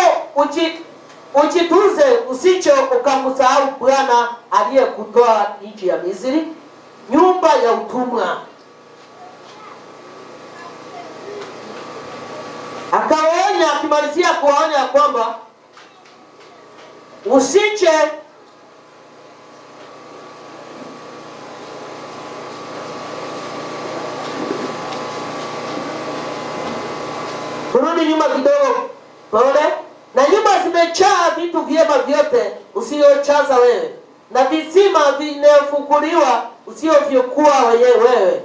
Speaker 1: ujitunze usicho ukamsahau Bwana aliyekutoa nchi ya Misri, nyumba ya utumwa. Akawaonya, akimalizia kuwaonya kwamba usiche kurudi nyuma kidogo pole, na nyumba zimejaa vitu vyema vyote usiochaza wewe, na visima vinefukuliwa usiovyokuwa wewe,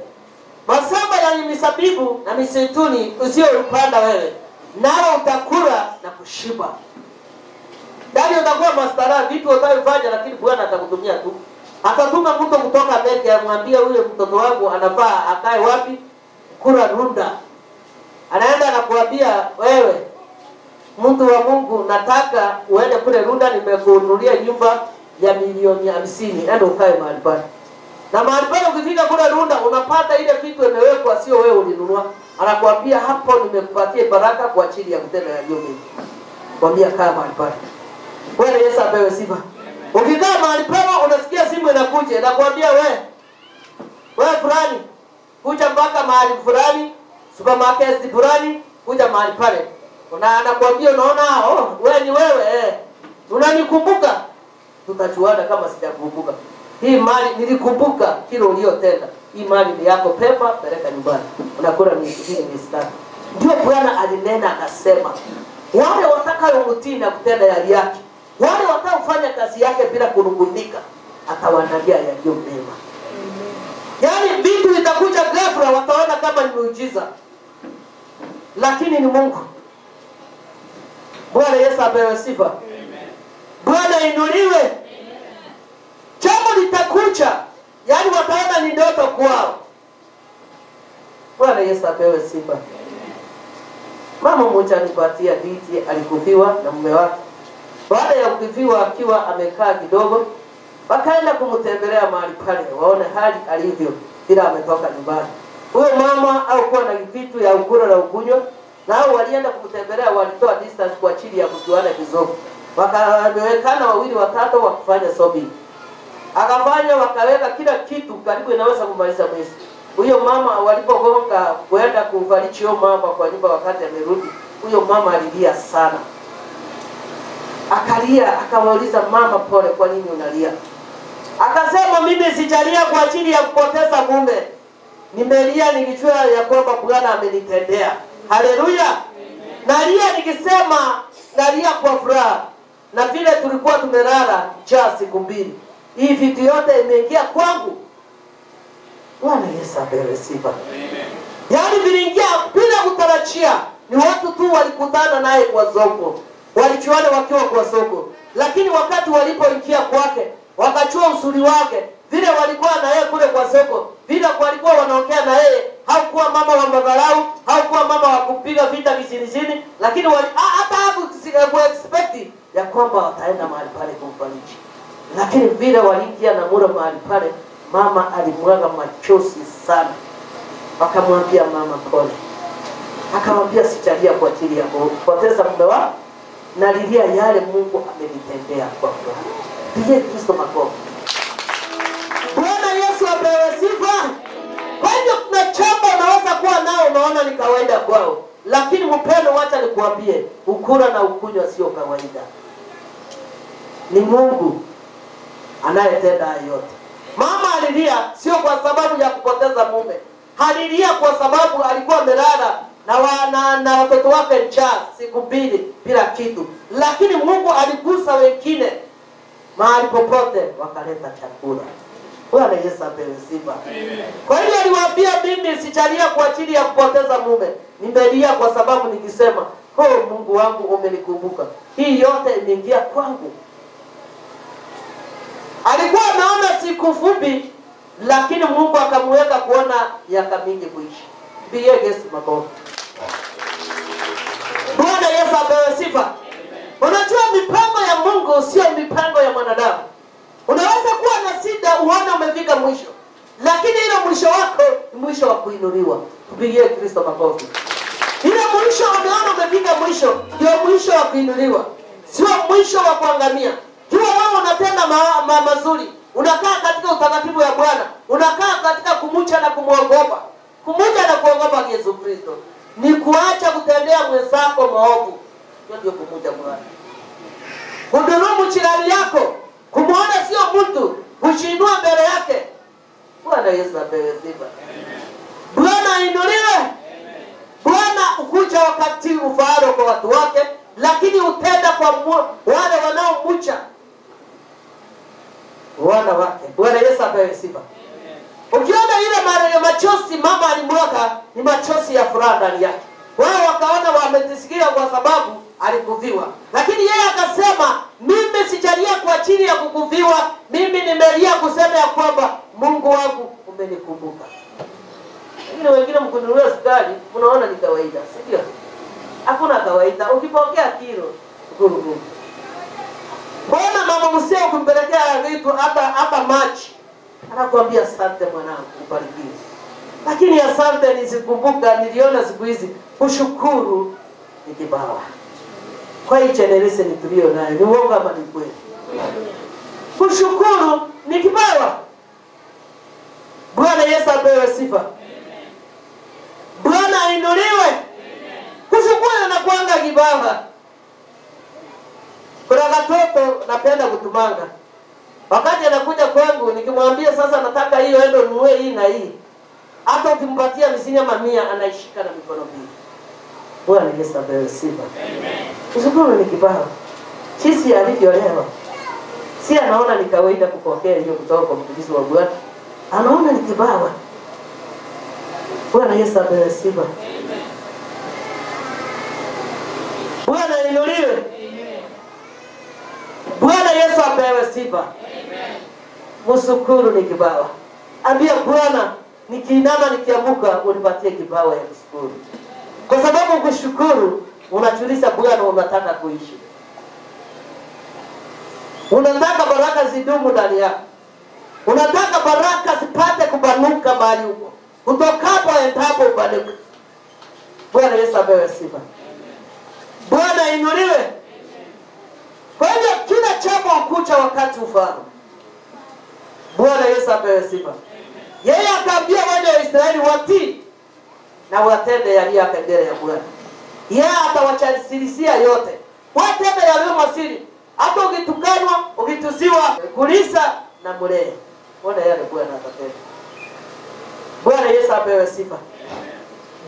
Speaker 1: masamba ya misabibu na misituni usiopanda wewe, nao utakula na kushiba. Ndani utakuwa mastara, vitu utavifanya, lakini Bwana atakutumia tu. Atatuma mtu kutoka Beki amwambie yule mtoto wangu anafaa akae wapi? Kula runda. Anaenda anakuambia, wewe mtu wa Mungu, nataka uende kule runda, nimekununulia nyumba ya milioni 50, enda ukae mahali pale. Na mahali pale ukifika kule runda unapata ile vitu imewekwa, sio wewe ulinunua. Anakuambia, hapo nimekupatia baraka kwa ajili ya kutenda yaliyo mema. Kwambia kaa mahali pale. Bwana Yesu apewe sifa. Ukikaa mahali pale unasikia simu inakuja, inakwambia wewe fulani, kuja mpaka mahali fulani, supermarket fulani, kuja mahali pale. Anakuambia, unaona wewe ni wewe, unanikumbuka? Tutajuana kama sijakumbuka. Hii mali nilikumbuka kile uliyotenda. Hii mali ni yako, pepa peleka nyumbani. Unakula misikini mistari. Ndio Bwana alinena akasema, wale watakaomtii na kutenda yali yake, wale watakaofanya kazi yake bila kunungunika, atawaandalia yaliyo mema. Yaani vitu vitakuja ghafla, wataona kama ni muujiza, lakini ni Mungu. Bwana Yesu apewe sifa. Bwana inuliwe. Jambo litakuja, yaani wataona ni ndoto kwao. Bwana Yesu apewe sifa. Mama mmoja alipatia diti, alikufiwa na mume wake. Baada ya kufiwa akiwa amekaa kidogo, wakaenda kumtembelea mahali pale, waone hali alivyo bila ametoka nyumbani. Huyo mama au kuwa na vitu ya ukura na ukunywa, na hao walienda kumtembelea, walitoa distance kwa ajili ya kujuana kidogo. Wakawekana wawili watatu wakifanya sobi. Akafanya, wakaweka kila kitu karibu inaweza kumaliza mwezi. Huyo mama walipogonga kwenda kumfariji huyo mama kwa nyumba, wakati amerudi, huyo mama alilia sana. Akalia, akawauliza, mama pole, kwa nini unalia? Akasema, mimi sijalia kwa ajili ya kupoteza mume. Nimelia nilijua ya kwamba Bwana amenitendea. Haleluya. Nalia nikisema nalia kwa furaha. Na vile tulikuwa tumelala njaa siku 2. Hii vitu yote imeingia kwangu. Bwana Yesu apewe sifa. Yaani viliingia bila kutarajia. Ni watu tu walikutana naye kwa soko. Walichuana wakiwa kwa soko. Lakini wakati walipoingia kwake, wakachua usuri wake, vile walikuwa na yeye kule kwa soko, vile walikuwa wanaongea na yeye, haukuwa mama wa madharau, haukuwa mama wa kupiga vita vizinizini, lakini hata hakuexpect ya kwamba wataenda mahali pale kumfariji. Lakini vile waliingia na mura mahali pale, mama alimwaga machozi sana. Akamwambia mama pole. Akamwambia, sijalia kwa ajili ya kupoteza mume wako, nalilia yale Mungu amenitendea kwa furaha. Pigie Kristo makofi. Bwana Yesu apewe sifa. Kwa hivyo kuna jambo unaweza kuwa nao unaona ni kawaida kwao, lakini mpendo, wacha nikuambie, ukula na ukunywa sio kawaida. Ni Mungu anayetenda yote. Mama alilia sio kwa sababu ya kupoteza mume. Alilia kwa sababu alikuwa amelala na watoto wake njaa siku 2 bila kitu. Lakini Mungu aligusa wengine mahali popote wakaleta chakula. Bwana Yesu apewe sifa. Kwa hiyo aliwaambia, mimi sijalia kwa ajili ya kupoteza mume. Nimelia kwa sababu nikisema, "Oh Mungu wangu umenikumbuka." Hii yote imeingia kwangu. Alikuwa anaona siku fupi, lakini Mungu akamweka kuona miaka mingi kuishi. Pigie Yesu makofi. Bwana Yesu apewe sifa. Unajua mipango ya Mungu sio mipango ya mwanadamu. Unaweza kuwa na shida uone umefika mwisho, lakini ile mwisho wako ni mwisho wa kuinuliwa. Tupigie Kristo makofi. Ile mwisho unaona umefika mwisho ndio mwisho wa kuinuliwa, sio mwisho wa kuangamia. Kiwa wewe unatenda mazuri, unakaa katika utakatifu ya Bwana, unakaa katika kumucha na kumuogopa. Kumucha na kuogopa Yesu Kristo ni kuacha kutendea mwenzako maovu. Hiyo ndio kumucha Bwana. Kudhulumu jirani yako, kumuona sio mtu, kushindwa mbele yake. Bwana Yesu apewe sifa. Bwana inuliwe. Bwana ukuja wakati ufaao kwa watu wake, lakini utenda kwa wale wanaomcha wana wake. Bwana Yesu apewe sifa. Ukiona ile machozi mama alimwaga, ni machozi ya furaha ndani yake. Wao wakaona wametisikia kwa sababu alikuviwa. Lakini yeye akasema, mimi sijalia kwa ajili ya kukuviwa, mimi nimelia kusema ya kwamba Mungu wangu umenikumbuka. Wengine mkununulia sukari, unaona ni kawaida, si ndio? Hakuna kawaida. Ukipokea kilo, shukuru. Mbona mama msee ukimpelekea vitu hata maji, anakuambia asante mwanangu, ubarikiwe. Lakini asante nisikumbuka, niliona siku hizi kushukuru ni kipawa. Kwa hii generation tulio nayo, ni uongo ama ni kweli? Kushukuru ni kipawa. Bwana Yesu apewe sifa. Bwana ainuliwe. Kushukuru na kuanga kipawa. Kuna watoto napenda kutumanga. Wakati anakuja kwangu nikimwambia sasa nataka hiyo endo nunue hii na hii, hata ukimpatia misinya 100 anaishika na mikono mbili. Bwana Yesu apewe sifa. Kushukuru ni kipawa. Sisi alivyoelewa, si anaona ni kawaida kupokea hiyo kutoka kwa mtumishi wa Bwana. Anaona ni kipawa. Bwana Yesu apewe sifa. Bwana inuliwe. Bwana Yesu apewe sifa. Kushukuru ni kipawa. Ambia Bwana, nikiinama nikiamuka unipatie kipawa ya kushukuru. Kwa sababu kushukuru unachulisha Bwana unataka kuishi. Unataka baraka zidumu ndani yako. Unataka baraka zipate kubanuka mahali huko. Kutokapo endapo ubanuka. Bwana Yesu apewe sifa. Bwana inuliwe. Kwa hivyo kila jambo ukucha wakati ufao. Bwana Yesu apewe sifa. Yeye akaambia wana wa Israeli watii na watende yaliyo mbele ya Bwana. Yeye atawachazilisia yote. Watende yaliyo masiri. Hata ukitukanwa, ukitusiwa, kulisa na mulee. Bwana yale Bwana atatenda. Bwana Yesu apewe sifa.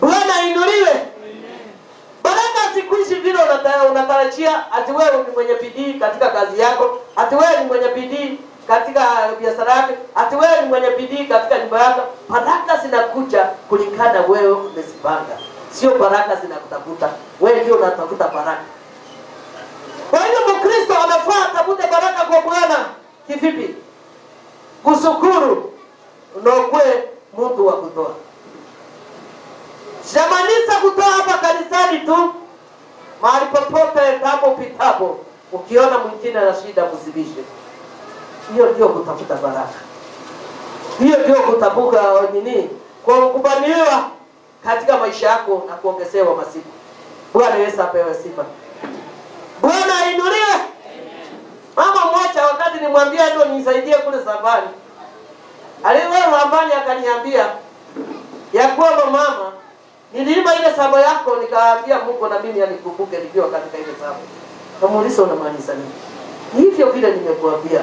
Speaker 1: Bwana inuliwe. Baraka sikuishi vile unatarajia. Ati wewe ni mwenye bidii katika kazi yako, ati wewe ni mwenye bidii katika biashara yako, ati wewe ni mwenye bidii katika nyumba yako. Baraka zinakuja kulingana wewe umesipanga. Sio baraka zinakutafuta. Wewe ndio unatafuta baraka. Kwa hiyo Mkristo anafaa atafute baraka kwa Bwana. Kivipi? Kushukuru unakuwe mtu wa kutoa. Shamaniza kutoa hapa kanisani tu. Mahali popote hapo pitapo, ukiona mwingine ana shida mzibishe. Hiyo ndio kutafuta baraka. Hiyo ndio kutabuka nini? Kwa kubaniwa katika maisha yako na kuongezewa masiku. Bwana Yesu apewe sifa. Bwana inuliwe. Mama mmoja wakati nilimwambia ndio nisaidie kule safari. Aliwewe Lambani akaniambia ya kwamba mama, nililima ile saba yako nikaambia Mungu na mimi anikumbuke nikiwa katika ile saba. Kamuuliza unamaanisha nini? Hivyo vile nimekuambia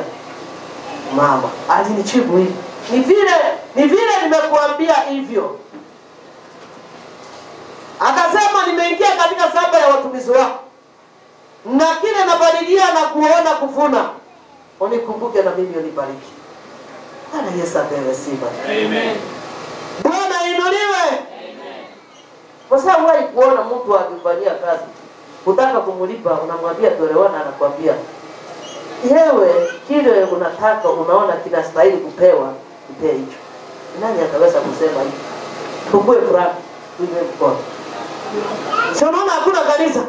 Speaker 1: mama. Alinijibu hivi. Ni vile nimekuambia hivyo. Akasema nimeingia katika saba ya watumishi wako. Na kile nabadilia na kuona kuvuna. Unikumbuke na mimi unibariki. Bwana Yesu apewe sifa.
Speaker 2: Amen.
Speaker 1: Bwana inuliwe. Amen. Kwa sababu wewe kuona mtu akifanyia kazi, utaka kumulipa, unamwambia tolewana, anakuambia yewe kile unataka unaona kinastahili kupewa, mpe hicho. Nani ataweza kusema hivi? Tumbue furaha, tuwe mkono. Sio unaona hakuna kanisa.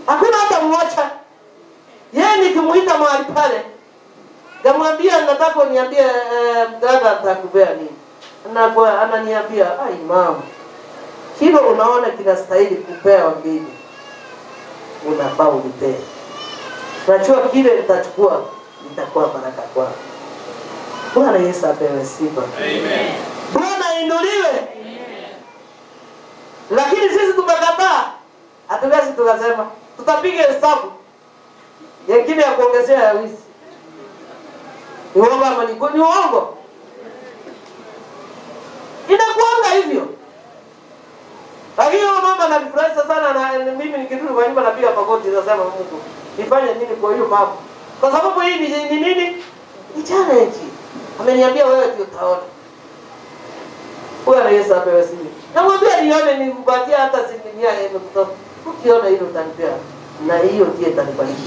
Speaker 1: Hakuna hata mmoja. Yeye nikimuita mahali pale, namwambia nataka uniambie dada atakupea nini? Ananiambia, "Ai mama, kile unaona kinastahili kupewa mbili. Unafaa unipe. Najua kile nitachukua nitakuwa baraka kwako." Bwana Yesu apewe sifa.
Speaker 2: Amen.
Speaker 1: Bwana inuliwe. Amen. Lakini sisi tumekataa. Hatuwezi tukasema tutapiga hesabu nyingine ya kuongezea ya wizi. Ni uongo ama ni uongo? Inakuanga hivyo. Lakini mama ananifurahisha sana na mimi nikirudi kwa nyumba napiga magoti nasema Mungu, nifanye nini kwa hiyo mama? Kwa sababu hii ni nini? Ni challenge. Ameniambia wewe ndio utaona. Bwana Yesu apewe sifa. Namwambia nione nikupatie hata asilimia yenu kutoka. Ukiona hilo utanipea na hiyo ndiye itanibariki.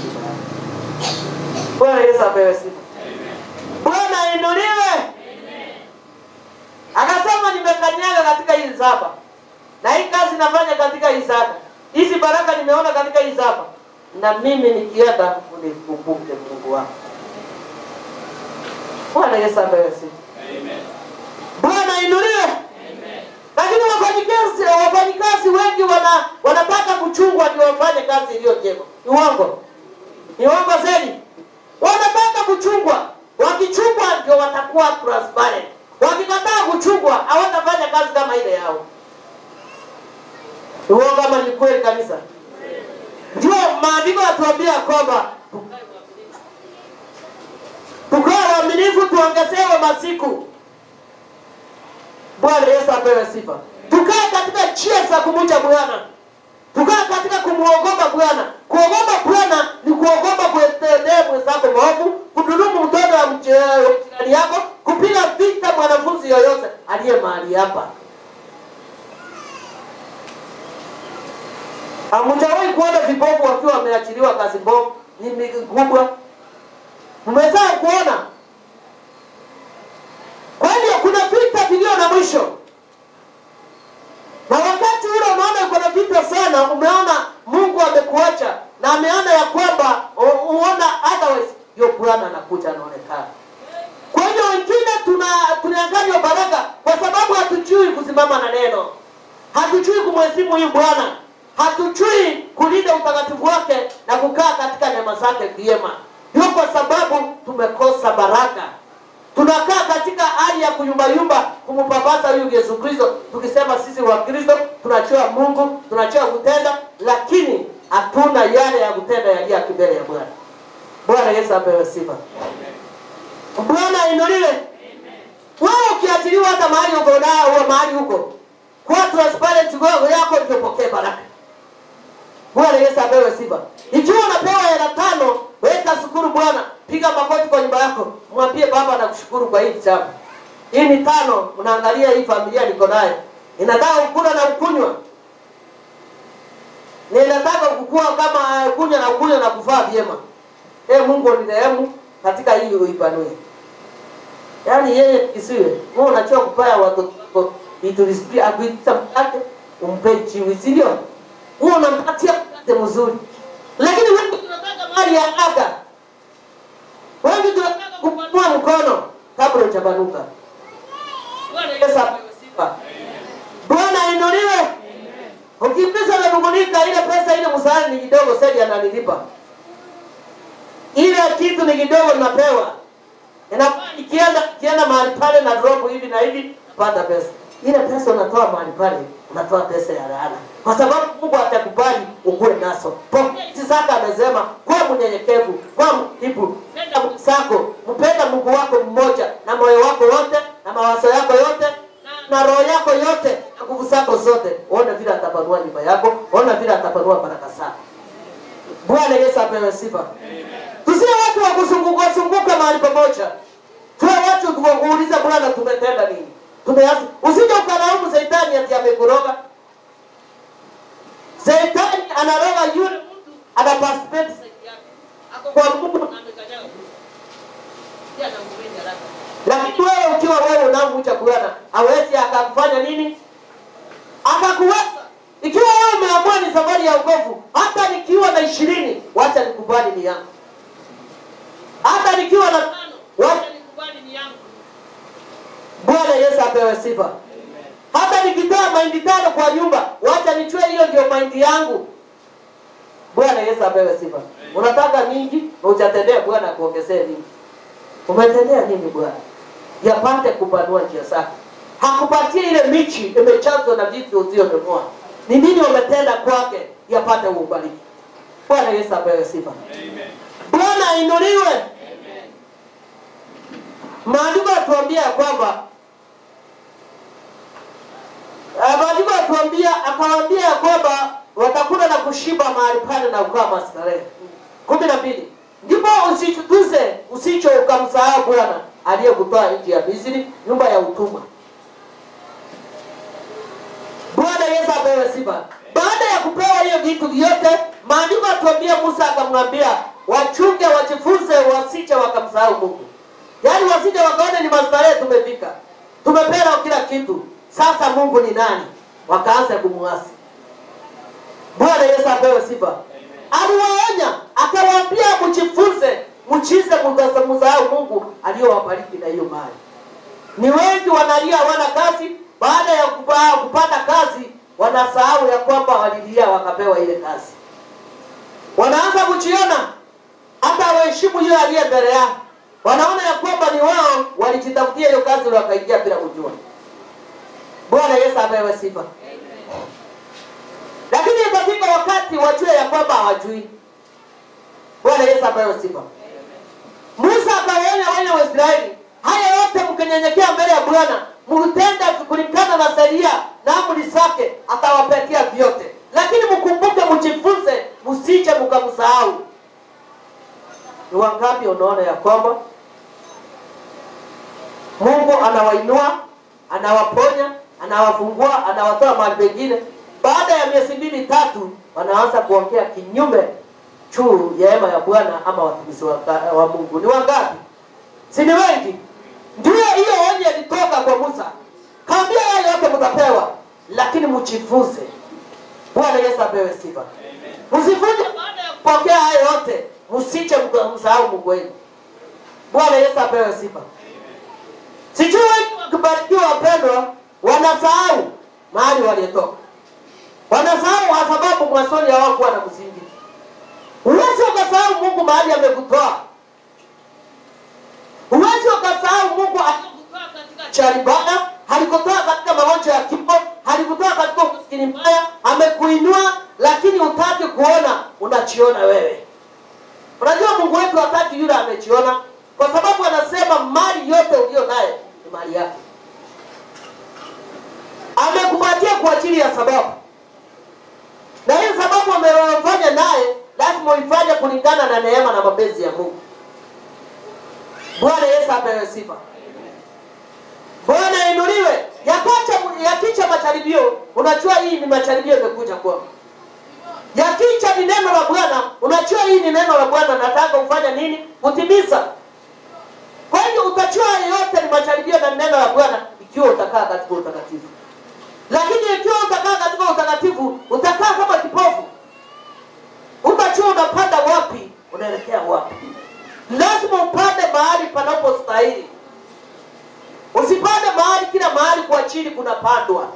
Speaker 1: Bwana Yesu apewe sifa. Amen. Bwana inuliwe. Amen. Akasema nimekanyaga katika hii saba. Na hii kazi nafanya katika hii saba. Hizi baraka nimeona katika hii saba. Na mimi nikienda unikumbuke Mungu wangu. Bwana Yesu apewe sifa. Amen. Bwana inuliwe. Amen. Lakini wafanyikazi wengi wanataka kuchungwa ndio wafanye kazi iliyo njema. Ni uongo. Ni uongo zaidi. Wanataka kuchungwa. Wakichungwa ndio watakuwa transparent. Wakikataa kuchungwa hawatafanya kazi kama ile yao. Ni uongo kama ni kweli kanisa. Ndio maandiko yatuambia kwamba tukae waaminifu tuongezewe masiku. Bwana Yesu apewe sifa. Tukae katika njia za kumcha Bwana. Tukae katika kumuogopa Bwana. Kuogopa Bwana ni kuogopa kuendea mwenzako maovu, kudhulumu mtoto wa jirani yako, kupiga vita mwanafunzi yoyote aliye mahali hapa. Hamjawahi kuona vipofu wakiwa wameachiliwa kazi mbovu ni kubwa? Mmeweza kuona? Kwa hiyo kuna vita vilio na mwisho. Na wakati ule unaona kuna vita sana, umeona Mungu amekuacha na ameona ya kwamba uona otherwise hiyo Bwana anakuja anaonekana. Kwa hiyo wengine tunaangalia baraka kwa sababu hatujui kusimama na neno. Hatujui kumheshimu huyu Bwana. Hatujui kulinda utakatifu wake na kukaa katika neema zake vyema. Ndio kwa sababu tumekosa baraka. Tunakaa katika hali ya kuyumbayumba kumpapasa huyu Yesu Kristo, tukisema sisi wa Kristo tunajua Mungu, tunajua kutenda, lakini hatuna yale ya kutenda yaliyo mbele ya Bwana. Bwana Yesu apewe sifa. Bwana inuliwe. Wewe ukiachiliwa hata mahali uko nao mahali huko, kwa transparent yako utapokea baraka. Bwana Yesu apewe sifa. Ikiwa unapewa hela 5, weka shukuru Bwana. Piga magoti kwa nyumba yako. Mwambie Baba nakushukuru kwa hii chapa. Hii ni 5, unaangalia hii familia niko nayo. Inataka kukula na kukunywa. Ninataka kukua kama kunywa na kuvaa vyema. Mungu nirehemu katika hii uipanue. Yaani yeye kisiwe. Wewe unachua kupaya watoto vitu rispi akuita mkate umpe chiwi sio? Wewe unampatia mkate mzuri. Lakini wewe tunataka mali ya aka. Wewe tunataka kupanua mkono kabla hujabanuka. Bwana Yesu apewe sifa. Bwana inuliwe. Ukipesa na kumonika ile pesa ile msaada ni kidogo sasa ananilipa. Ile kitu ni kidogo napewa. Nikienda mahali pale na drop hivi na hivi pata pesa. Ile pesa unatoa mahali pale, unatoa pesa ya laana. Kwa sababu Mungu atakubali ukue naso. Isaka amesema kwa mnyenyekevu, kwa mtiifu, penda Mungu wako, mpenda Mungu wako mmoja na moyo wako wote na mawazo yako yote na roho yako yote na nguvu zako zote. Ona vile atapanua nyumba yako, ona vile atapanua baraka zako. Bwana Yesu apewe sifa. Amen. Tusiwe watu wa kuzunguka mahali pamoja. Tuwe watu tuwauliza Bwana tumetenda nini? Tumeanza. Usije ukalaumu Shetani ati amekuroga. Shetani anaroga yule mtu anaparticipate side yake. Ako kwa Mungu amekanyaga. Pia anamuenda haraka. Lakini wewe ukiwa wewe unamcha Bwana, hawezi akakufanya nini? Akakuweza. Ikiwa wewe umeamua ni safari ya wokovu, hata nikiwa na 20, wacha nikubali ni yangu. Hata nikiwa na 5, wacha nikubali ni yangu. Bwana Yesu apewe sifa. Amen. Hata nikitoa mahindi 5 kwa nyumba, wacha nichue hiyo ndio mahindi yangu. Bwana Yesu apewe sifa. Amen. Unataka mingi, na hujatendea Bwana kuongezea nini? Umetendea nini Bwana? Yapate kupanua njia zako. Hakupatia ile michi imechazwa na vitu usiyonoa. Ni nini umetenda kwake yapate ubariki. Bwana Yesu apewe sifa. Amen. Bwana ainuliwe. Amen. Maandiko yatuambia kwamba akawaambia kwamba watakula na kushiba mahali pale na kukaa mastarehe. 12. Ndipo usicho ukamsahau Bwana aliyekutoa nchi ya Misri, nyumba ya utumwa. Bwana Yesu apewe sifa. Baada ya kupewa hiyo vitu vyote, maandiko yatuambia Musa akamwambia wachunge wajifunze wasije wakamsahau Mungu. Yaani wasije wakaona ni mastarehe tumefika. Tumepewa kila kitu. Sasa Mungu ni nani? Wakaanza kumuasi. Bwana Yesu apewe sifa. Aliwaonya, akawaambia mjifunze, mchize msahau Mungu aliyowabariki na hiyo mali. Ni wengi wanalia wana kazi, baada ya kupata kazi wanasahau ya kwamba walilia wakapewa ile kazi. Wanaanza kujiona hata waheshimu yule aliye mbele yao. Wanaona ya kwamba ni wao walijitafutia hiyo kazi wakaingia bila kujua. Bwana Yesu apewe sifa. Lakini itafika wakati wajue ya kwamba hawajui. Bwana Yesu apewe sifa. Musa akawaonya wana wa Israeli, haya yote mkinyenyekea mbele ya Bwana, mtenda kulingana na sheria na amri zake, atawapatia vyote. Lakini mkumbuke mjifunze, msije mkamsahau. Ni wangapi unaona ya kwamba Mungu anawainua, anawaponya, anawafungua, anawatoa mahali pengine. Baada ya miezi 2-3 wanaanza kuongea kinyume juu ya hema ya Bwana ama watumishi wa Mungu. Ni wangapi? Si ni wengi? Ndio hiyo onyo ilitoka kwa Musa. Kaambia yale yote mtapewa, lakini mjifunze. Bwana Yesu apewe sifa. Amen. Msifunze baada ya kupokea hayo yote, msije msahau Mungu wenu. Bwana Yesu apewe sifa. Amen. Sijui wakibarikiwa wapendwa, wanasahau mahali waliotoka. Wanasahau kwa sababu mwanzoni hawakuwa na msingi. Uwezi ukasahau Mungu mahali amekutoa. Uwezi ukasahau Mungu alikutoa katika charibana, alikutoa katika magonjwa ya kifo, alikutoa katika umaskini mbaya, amekuinua, lakini hutaki kuona, unachiona wewe. Unajua Mungu wetu hataki yule amechiona, kwa sababu anasema mali yote uliyo nayo ni mali yake. Amekupatia kwa ajili ya sababu. Na hiyo sababu amefanya naye, lazima uifanye kulingana na neema na mapenzi ya Mungu. Bwana Yesu apewe sifa. Bwana inuliwe. Yakicha majaribio, unajua hii ni majaribio yamekuja kwako. Yakicha ni neno la Bwana, unajua hii ni neno la Bwana, nataka ufanye nini? Utimiza. Kwa hiyo utajua yote ni majaribio na neno la Bwana ikiwa utakaa katika utakatifu. Lakini ikiwa utakaa katika utakatifu, utakaa kama kipofu. Utajua unapanda wapi, unaelekea wapi. Lazima upande mahali panapostahili. Usipande mahali kila mahali kwa chini kuna pandwa.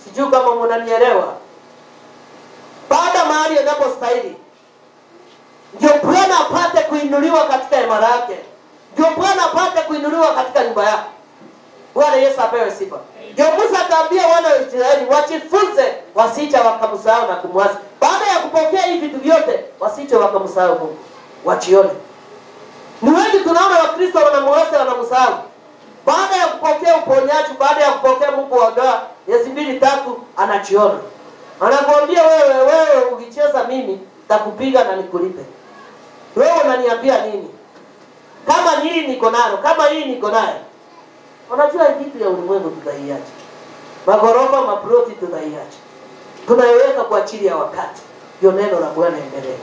Speaker 1: Sijui kama mnanielewa. Panda mahali yanapostahili. ndio Bwana apate kuinuliwa katika hema lake, ndio Bwana apate kuinuliwa katika nyumba yake. Bwana Yesu apewe sifa. Ndio Musa akaambia wana wa Israeli wajifunze wasije wakamsahau na kumwasi. Baada ya kupokea hivi vitu vyote wasije wakamsahau Mungu. Wachione. Ni wengi tunaona Wakristo wanamwasi wanamsahau. Baada ya kupokea uponyaji, baada ya kupokea Mungu wa ndoa, miezi 2-3 anachiona. Anakuambia wewe ukicheza mimi nitakupiga na nikulipe. Wewe unaniambia nini? Kama hii niko nayo, kama hii niko nayo. Unajua vitu ya ulimwengu tutaiacha. Magorofa, maploti tutaiacha. Tunaiweka kwa ajili ya wakati. Ndio neno la Bwana endelee.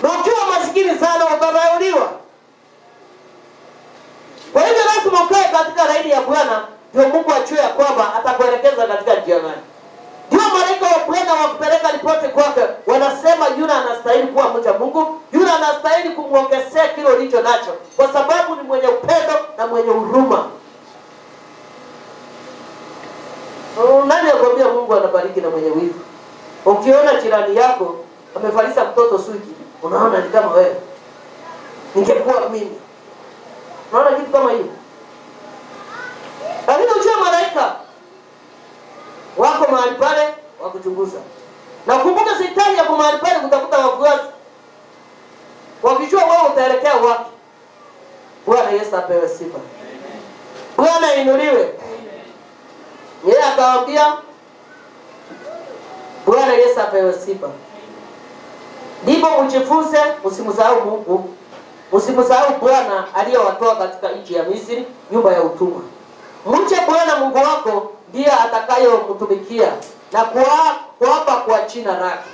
Speaker 1: Na ukiwa maskini sana utadharauliwa. Kwa hivyo lazima ukae katika laini ya Bwana, ndio Mungu ajue ya kwamba atakuelekeza katika njia gani. Ndio malaika wa Bwana wakupeleka ripoti kwake, wanasema yule anastahili kuwa mcha Mungu, yule anastahili kumwongezea kile ulicho nacho, kwa sababu ni mwenye upendo na mwenye huruma. Nani akwambia Mungu anabariki na mwenye wivu? Ukiona jirani yako amefalisha mtoto suki, unaona ni kama wewe. Ningekuwa mimi. Unaona kitu kama hiyo? Lakini ujue malaika wako mahali pale wakuchunguza. Na kumbuka shetani yako mahali pale kutafuta wafuasi. Wakijua wewe utaelekea wapi. Bwana Yesu apewe sifa. Bwana inuliwe. Yeye akawaambia Bwana Yesu apewe sifa. Ndipo mjifunze msimsahau Mungu. Msimsahau Bwana aliyewatoa katika nchi ya Misri, nyumba ya utumwa. Mche Bwana Mungu wako, ndiye atakayomtumikia na kuapa kwa jina lake.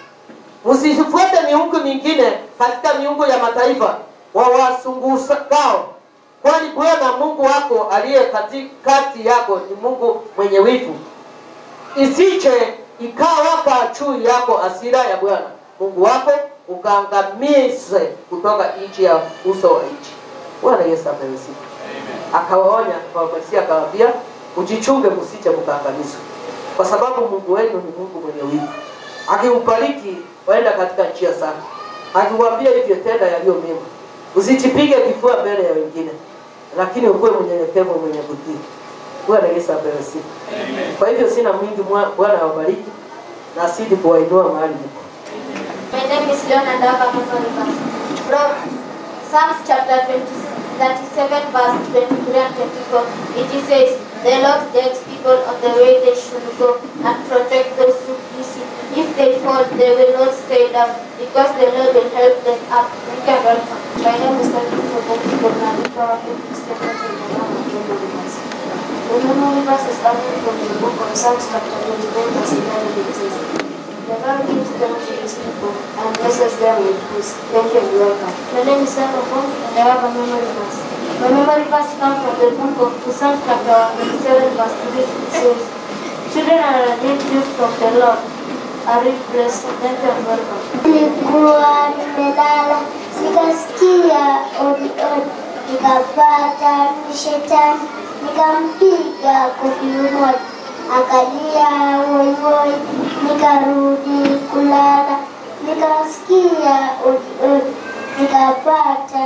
Speaker 1: Usifuate miungu mingine katika miungu ya mataifa wawasungukao, kwani Bwana Mungu wako aliye katikati yako ni Mungu mwenye wivu. Isije ikawaka juu yako hasira ya Bwana Mungu wako ukaangamize kutoka nchi ya uso wa nchi. Bwana Yesu apewe sifa. Akawaonya kwa Masihi akawaambia ujichunge msije mkaangamizwe, kwa sababu Mungu wenu ni Mungu mwenye wivu. Akiubariki waenda katika njia sana. Akiwaambia hivyo tenda yaliyo mema. Usijipige kifua mbele ya wengine, lakini ukuwe mnyenyekevu mwenye kutii. Bwana Yesu apewe sifa. Kwa hivyo sina mwingi, Bwana awabariki na asidi kuwainua mahali mko.
Speaker 2: My name is Leon and I have a memory verse. From Psalms chapter 37 verse 23 and 24, it says, "The Lord guides people on the way they should go and protect those who listen. If they fall, they will not stay down, because the Lord will help them up." Thank you, welcome. My name is Thank you for the people and the power of the statement in the name of the memory verse. The memory verse is coming from the book of Psalms chapter 29 verse 11. It says, "The Lord gives them to his people and blesses them with peace." Thank you and welcome. My name is Sarah Fong and I have a memory verse. My memory verse comes from the book of Psalms chapter 27 verse 3. It says, "Children are a gift from the Lord, are rich blessed." Thank you and welcome.
Speaker 3: Nilikuwa nimelala nikasikia odi odi, nikapata shetani nikampiga kofi moja, akalia woi woi, nikarudi kulala, nikasikia odi odi, nikapata